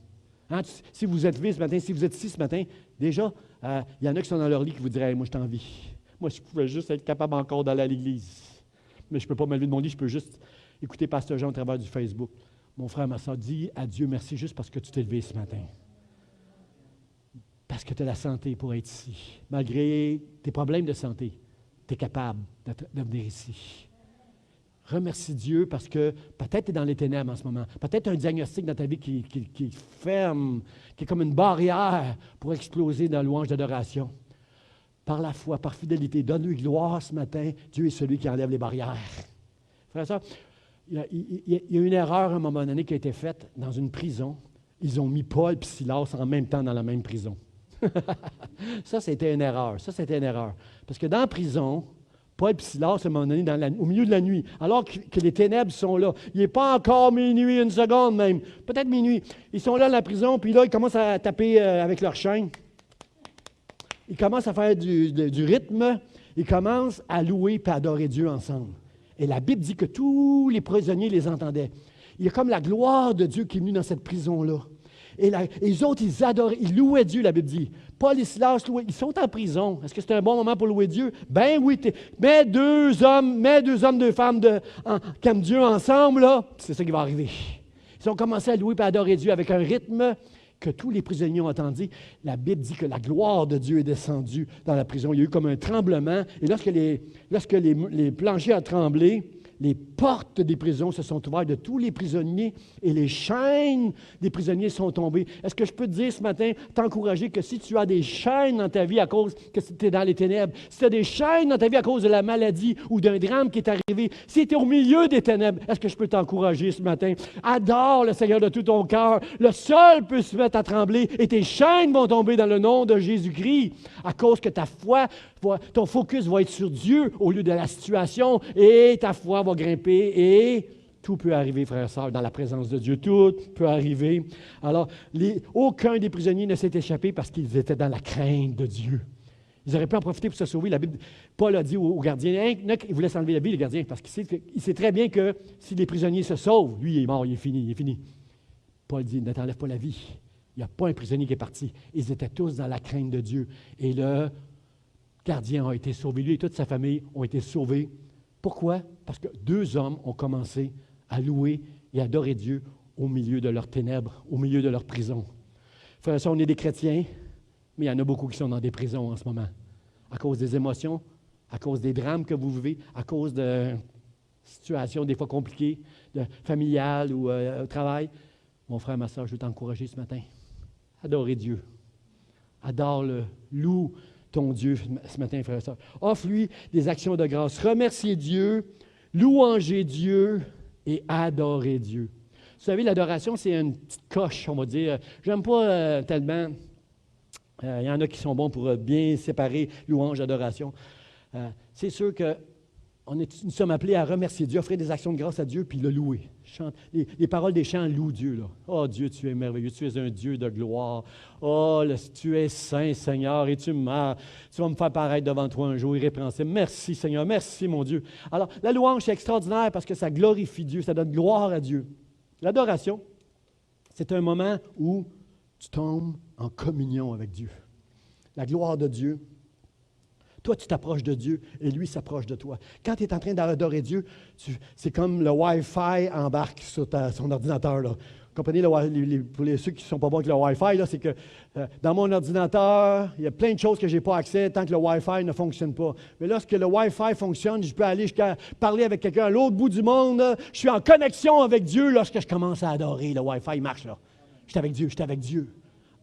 Si vous êtes levé ce matin, si vous êtes ici ce matin, déjà, il y en a qui sont dans leur lit qui vous diraient, moi, je t'envie. Moi, je pouvais juste être capable encore d'aller à l'église. Mais je ne peux pas me lever de mon lit, je peux juste écouter Pasteur Jean au travers du Facebook. Mon frère, ma soeur, dis à Dieu merci juste parce que tu t'es levé ce matin. Parce que tu as la santé pour être ici. Malgré tes problèmes de santé, tu es capable de venir ici. Remercie Dieu parce que peut-être tu es dans les ténèbres en ce moment. Peut-être tu as un diagnostic dans ta vie qui est ferme, qui est comme une barrière pour exploser dans la louange d'adoration. Par la foi, par fidélité, donne-lui gloire ce matin. Dieu est celui qui enlève les barrières. Frère et sœur, il y a une erreur à un moment donné qui a été faite dans une prison. Ils ont mis Paul et Silas en même temps dans la même prison. Ça, c'était une erreur. Parce que dans la prison, Paul et Silas, à un moment donné, au milieu de la nuit, alors que les ténèbres sont là, il n'est pas encore minuit, une seconde même, peut-être minuit. Ils sont là dans la prison, puis là, ils commencent à taper avec leurs chaînes. Ils commencent à faire du rythme. Ils commencent à louer et à adorer Dieu ensemble. Et la Bible dit que tous les prisonniers les entendaient. Il y a comme la gloire de Dieu qui est venue dans cette prison-là. Et les autres, ils adoraient, ils louaient Dieu, la Bible dit. Paul et Silas louaient. Ils sont en prison. Est-ce que c'est un bon moment pour louer Dieu? Ben oui. Mets deux hommes, deux femmes qui aiment Dieu ensemble, là, c'est ça qui va arriver. Ils ont commencé à louer et à adorer Dieu avec un rythme que tous les prisonniers ont entendu. La Bible dit que la gloire de Dieu est descendue dans la prison. Il y a eu comme un tremblement. Et lorsque les planchers ont tremblé, les portes des prisons se sont ouvertes de tous les prisonniers et les chaînes des prisonniers sont tombées. Est-ce que je peux te dire ce matin, t'encourager que si tu as des chaînes dans ta vie à cause que tu es dans les ténèbres, si tu as des chaînes dans ta vie à cause de la maladie ou d'un drame qui est arrivé, si tu es au milieu des ténèbres, est-ce que je peux t'encourager ce matin? Adore le Seigneur de tout ton cœur. Le sol peut se mettre à trembler et tes chaînes vont tomber dans le nom de Jésus-Christ à cause que ta foi, ton focus va être sur Dieu au lieu de la situation et ta foi va grimper et tout peut arriver, frères et sœurs, dans la présence de Dieu. Tout peut arriver. Alors, aucun des prisonniers ne s'est échappé parce qu'ils étaient dans la crainte de Dieu. Ils auraient pu en profiter pour se sauver. La Bible, Paul a dit aux gardiens, il voulait s'enlever la vie, les gardiens, parce qu'il sait très bien que si les prisonniers se sauvent, lui, il est mort, il est fini. Paul dit, ne t'enlève pas la vie. Il n'y a pas un prisonnier qui est parti. Ils étaient tous dans la crainte de Dieu. Et le gardien a été sauvé. Lui et toute sa famille ont été sauvés. Pourquoi? Parce que 2 hommes ont commencé à louer et adorer Dieu au milieu de leurs ténèbres, au milieu de leur prison. Frères et sœurs, on est des chrétiens, mais il y en a beaucoup qui sont dans des prisons en ce moment. À cause des émotions, à cause des drames que vous vivez, à cause de situations des fois compliquées, familiales ou au travail. Mon frère, ma sœur, je veux t'encourager ce matin. Adorez Dieu. Adore-le. Loue ton Dieu ce matin, frère et sœur. Offre-lui des actions de grâce. Remerciez Dieu, louangez Dieu et adorez Dieu. Vous savez, l'adoration, c'est une petite coche, on va dire. J'aime pas tellement. Il y en a qui sont bons pour bien séparer louange et adoration. C'est sûr que nous sommes appelés à remercier Dieu, offrir des actions de grâce à Dieu, puis le louer. Les paroles des chants louent Dieu. Là. Oh Dieu, tu es merveilleux, tu es un Dieu de gloire. Oh, tu es saint, Seigneur, et tu vas me faire paraître devant toi un jour irrépréhensible. Merci, Seigneur, merci, mon Dieu. Alors, la louange, c'est extraordinaire parce que ça glorifie Dieu, ça donne gloire à Dieu. L'adoration, c'est un moment où tu tombes en communion avec Dieu. La gloire de Dieu. Toi, tu t'approches de Dieu et lui s'approche de toi. Quand tu es en train d'adorer Dieu, c'est comme le Wi-Fi embarque sur son ordinateur. Là. Comprenez, pour ceux qui ne sont pas bons avec le Wi-Fi, c'est que dans mon ordinateur, il y a plein de choses que je n'ai pas accès tant que le Wi-Fi ne fonctionne pas. Mais lorsque le Wi-Fi fonctionne, je peux aller jusqu'à parler avec quelqu'un à l'autre bout du monde. Là. Je suis en connexion avec Dieu lorsque je commence à adorer. Le Wi-Fi marche là. Je suis avec Dieu.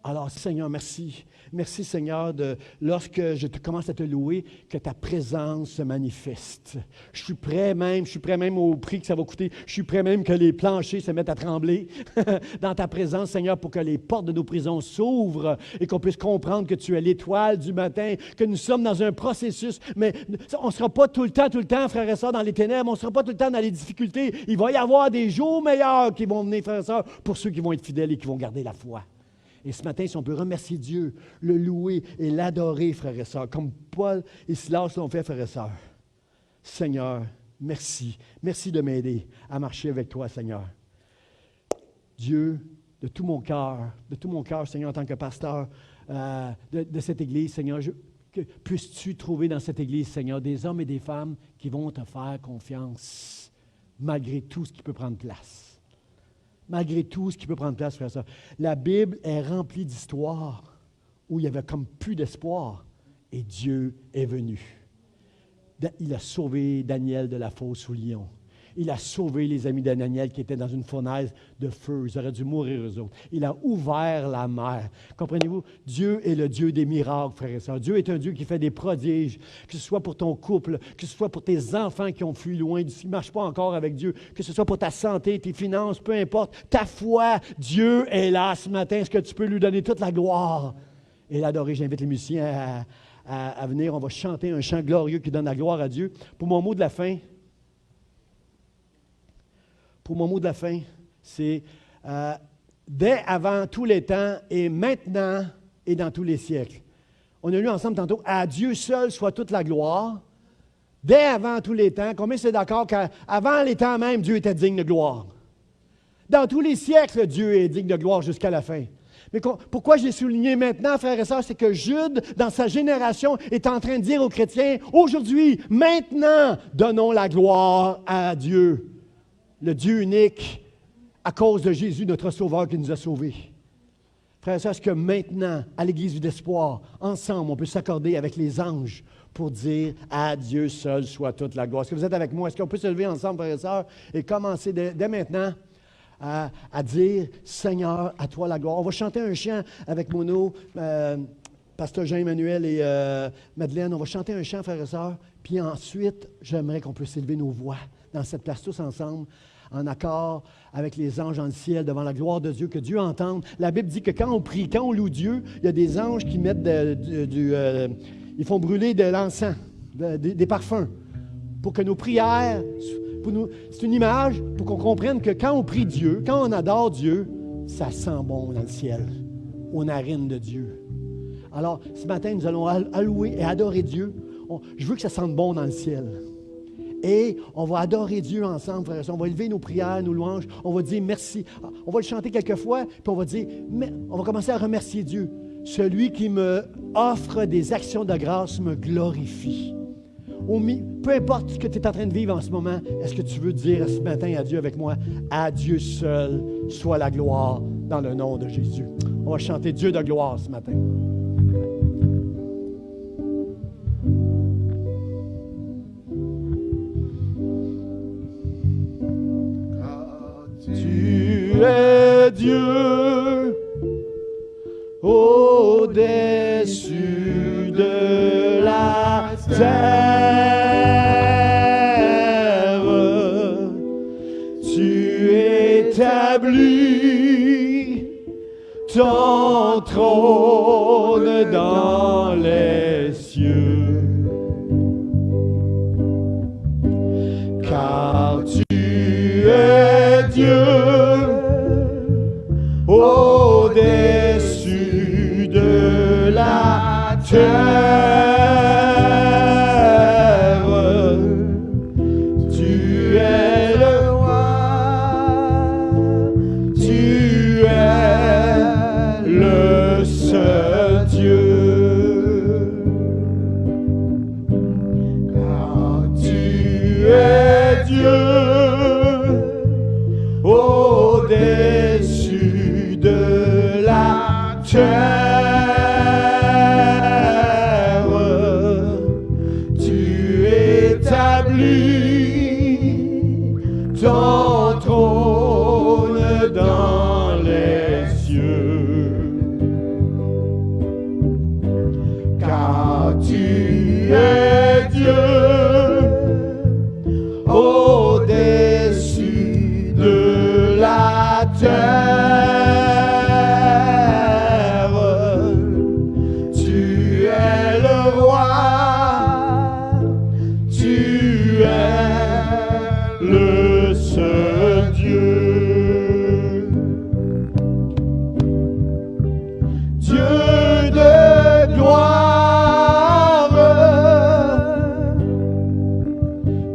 Alors, Seigneur, merci. Merci, Seigneur, lorsque je commence à te louer, que ta présence se manifeste. Je suis prêt même au prix que ça va coûter. Je suis prêt même que les planchers se mettent à trembler dans ta présence, Seigneur, pour que les portes de nos prisons s'ouvrent et qu'on puisse comprendre que tu es l'étoile du matin, que nous sommes dans un processus, mais on ne sera pas tout le temps, frères et sœurs, dans les ténèbres, on ne sera pas tout le temps dans les difficultés. Il va y avoir des jours meilleurs qui vont venir, frères et sœurs, pour ceux qui vont être fidèles et qui vont garder la foi. Et ce matin, si on peut remercier Dieu, le louer et l'adorer, frères et sœurs, comme Paul et Silas l'ont fait, frères et sœurs. Seigneur, merci. Merci de m'aider à marcher avec toi, Seigneur. Dieu, de tout mon cœur, Seigneur, en tant que pasteur de cette Église, Seigneur, puisses-tu trouver dans cette Église, Seigneur, des hommes et des femmes qui vont te faire confiance, malgré tout ce qui peut prendre place. Malgré tout ce qui peut prendre place, frère et sœur. La Bible est remplie d'histoires où il y avait comme plus d'espoir. Et Dieu est venu. Il a sauvé Daniel de la fosse au lion. Il a sauvé les amis de Daniel qui étaient dans une fournaise de feu. Ils auraient dû mourir eux autres. Il a ouvert la mer. Comprenez-vous? Dieu est le Dieu des miracles, frères et sœurs. Dieu est un Dieu qui fait des prodiges, que ce soit pour ton couple, que ce soit pour tes enfants qui ont fui loin, qui ne marchent pas encore avec Dieu, que ce soit pour ta santé, tes finances, peu importe, ta foi. Dieu est là ce matin. Est-ce que tu peux lui donner toute la gloire et l'adorer? J'invite les musiciens à venir. On va chanter un chant glorieux qui donne la gloire à Dieu. Pour mon mot de la fin, c'est dès avant tous les temps et maintenant et dans tous les siècles. On a lu ensemble tantôt, à Dieu seul soit toute la gloire. Dès avant tous les temps, combien c'est d'accord qu'avant les temps même, Dieu était digne de gloire? Dans tous les siècles, Dieu est digne de gloire jusqu'à la fin. Mais pourquoi j'ai souligné maintenant, frères et sœurs, c'est que Jude, dans sa génération, est en train de dire aux chrétiens, aujourd'hui, maintenant, donnons la gloire à Dieu. Le Dieu unique, à cause de Jésus, notre Sauveur qui nous a sauvés. Frères et sœurs, est-ce que maintenant, à l'Église d'Espoir, ensemble, on peut s'accorder avec les anges pour dire à Dieu seul soit toute la gloire. Est-ce que vous êtes avec moi? Est-ce qu'on peut se lever ensemble, frères et sœurs, et commencer dès maintenant à dire, Seigneur, à toi la gloire. On va chanter un chant avec Mono, Pasteur Jean-Emmanuel et Madeleine. On va chanter un chant, frères et sœurs, puis ensuite, j'aimerais qu'on puisse élever nos voix dans cette place tous ensemble, en accord avec les anges dans le ciel, devant la gloire de Dieu, que Dieu entende. La Bible dit que quand on prie, quand on loue Dieu, il y a des anges qui mettent ils font brûler de l'encens, des parfums, pour que nos prières, c'est une image pour qu'on comprenne que quand on prie Dieu, quand on adore Dieu, ça sent bon dans le ciel, aux narines de Dieu. Alors, ce matin, nous allons allouer et adorer Dieu. Je veux que ça sente bon dans le ciel. Et on va adorer Dieu ensemble, frères et sœurs. On va élever nos prières, nos louanges. On va dire merci. On va le chanter quelques fois, puis on va dire, on va commencer à remercier Dieu. Celui qui me offre des actions de grâce me glorifie. Peu importe ce que tu es en train de vivre en ce moment, est-ce que tu veux dire ce matin à Dieu avec moi, à Dieu seul soit la gloire dans le nom de Jésus. On va chanter Dieu de gloire ce matin. Tu es Dieu au-dessus de la terre. Tu établis ton trône dans les cieux. Car tu es Dieu au-dessus de la terre. Tu es le roi, tu es le seul Dieu. Car tu es Dieu au-dessus de la terre. Tu établis ton trône dans les cieux. Car tu es Dieu au-dessus de la terre. Tu es le roi, tu es le seul Dieu. Dieu de gloire,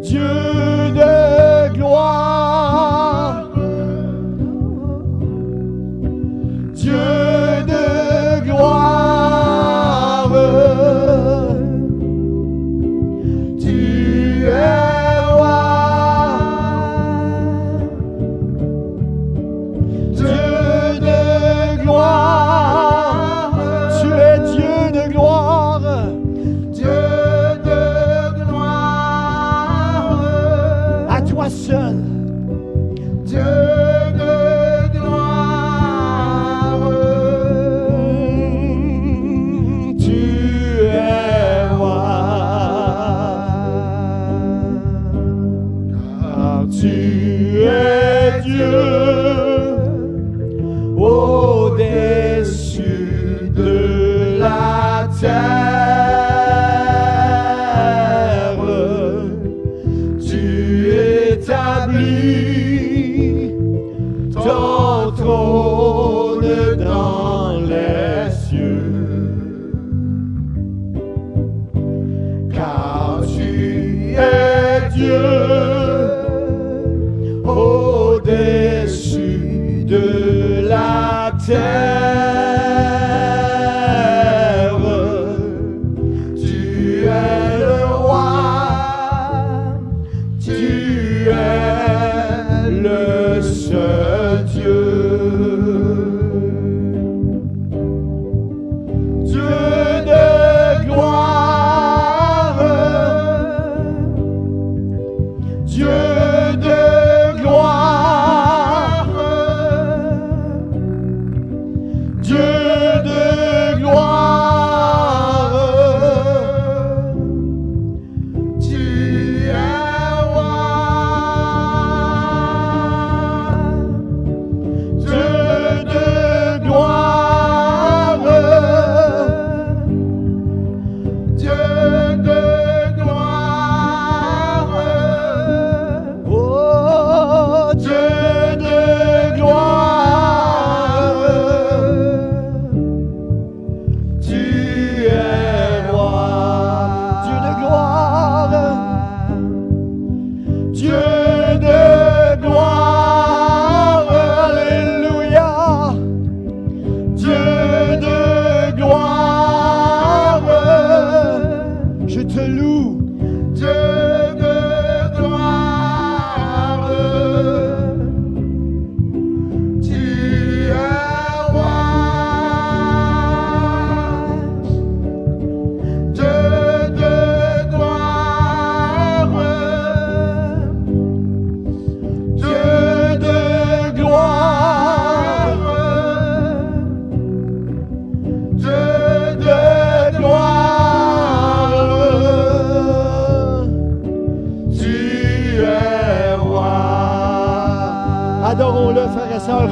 Dieu de gloire, Dieu de gloire, tu es roi, Dieu de gloire, tu es Dieu de gloire, Dieu de gloire, à toi seul, Dieu de gloire, tu es roi, car tu es Dieu au-dessus de la terre. Tu établis ton trône dans les cieux. Car tu es Dieu au-dessus de la terre. Tu es le roi, tu es le seul Dieu. Dieu de gloire,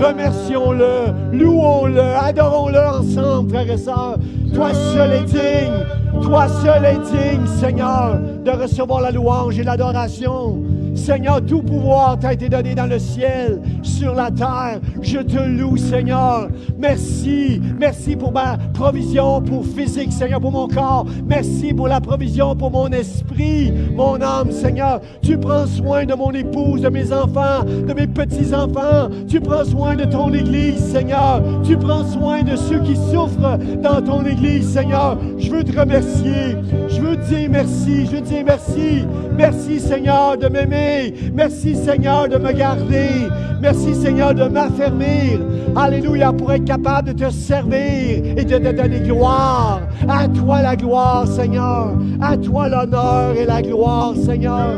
Remercions-le, louons-le, adorons-le ensemble, frères et sœurs. Toi seul es digne, toi seul es digne, Seigneur, de recevoir la louange et l'adoration. Seigneur, tout pouvoir t'a été donné dans le ciel, sur la terre. Je te loue, Seigneur. Merci. Merci pour ma provision pour physique, Seigneur, pour mon corps. Merci pour la provision pour mon esprit, mon âme, Seigneur. Tu prends soin de mon épouse, de mes enfants, de mes petits-enfants. Tu prends soin de ton Église, Seigneur. Tu prends soin de ceux qui souffrent dans ton Église, Seigneur. Je veux te remercier. Je veux te dire merci. Je veux te dire merci. Merci, Seigneur, de m'aimer. Merci, Seigneur, de me garder. Merci, Seigneur, de m'affermir. Alléluia, pour être capable de te servir et de te donner gloire. À toi la gloire, Seigneur. À toi l'honneur et la gloire, Seigneur.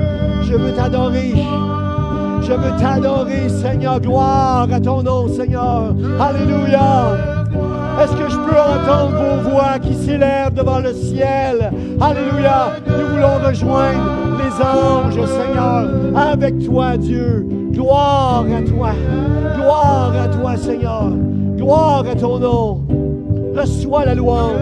Je veux t'adorer. Je veux t'adorer, Seigneur. Gloire à ton nom, Seigneur. Alléluia. Est-ce que je peux entendre vos voix qui s'élèvent devant le ciel? Alléluia. Nous voulons rejoindre les anges, Seigneur, avec toi, Dieu. Gloire à toi. Gloire à toi, Seigneur. Gloire à ton nom. Reçois la louange.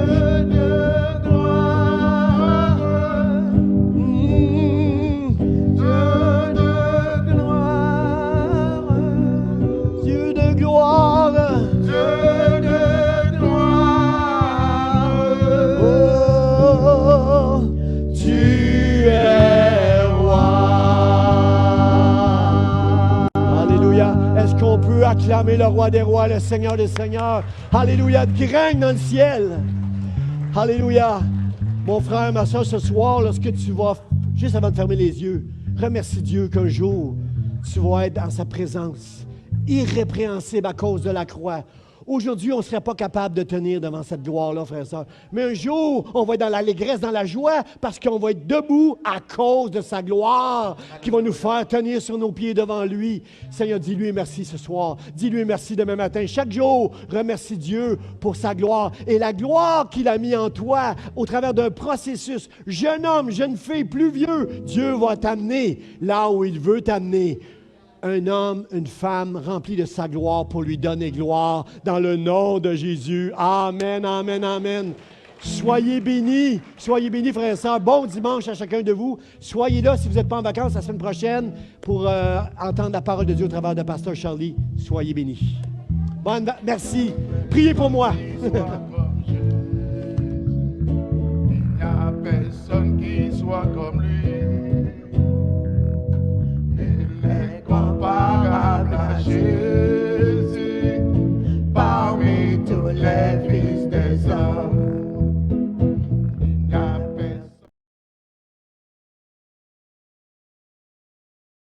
Dieu de gloire. Dieu de gloire. Oh, tu es roi. Alléluia. Est-ce qu'on peut acclamer le roi des rois, le Seigneur des seigneurs? Alléluia. Qui règne dans le ciel. Alléluia. Mon frère, ma soeur, ce soir, lorsque tu vas, juste avant de fermer les yeux, remercie Dieu qu'un jour, tu vas être dans sa présence, irrépréhensible à cause de la croix. Aujourd'hui, on ne serait pas capable de tenir devant cette gloire-là, frères et sœurs. Mais un jour, on va être dans l'allégresse, dans la joie, parce qu'on va être debout à cause de sa gloire, qui va nous faire tenir sur nos pieds devant lui. Seigneur, dis-lui merci ce soir. Dis-lui merci demain matin. Chaque jour, remercie Dieu pour sa gloire. Et la gloire qu'il a mis en toi, au travers d'un processus, jeune homme, jeune fille, plus vieux, Dieu va t'amener là où il veut t'amener. Un homme, une femme remplis de sa gloire pour lui donner gloire dans le nom de Jésus. Amen, amen, amen. Soyez bénis, frères et sœurs. Bon dimanche à chacun de vous. Soyez là si vous n'êtes pas en vacances la semaine prochaine pour entendre la parole de Dieu au travers de Pasteur Charlie. Soyez bénis. Merci. Priez pour moi. Il n'y a personne qui soit comme lui.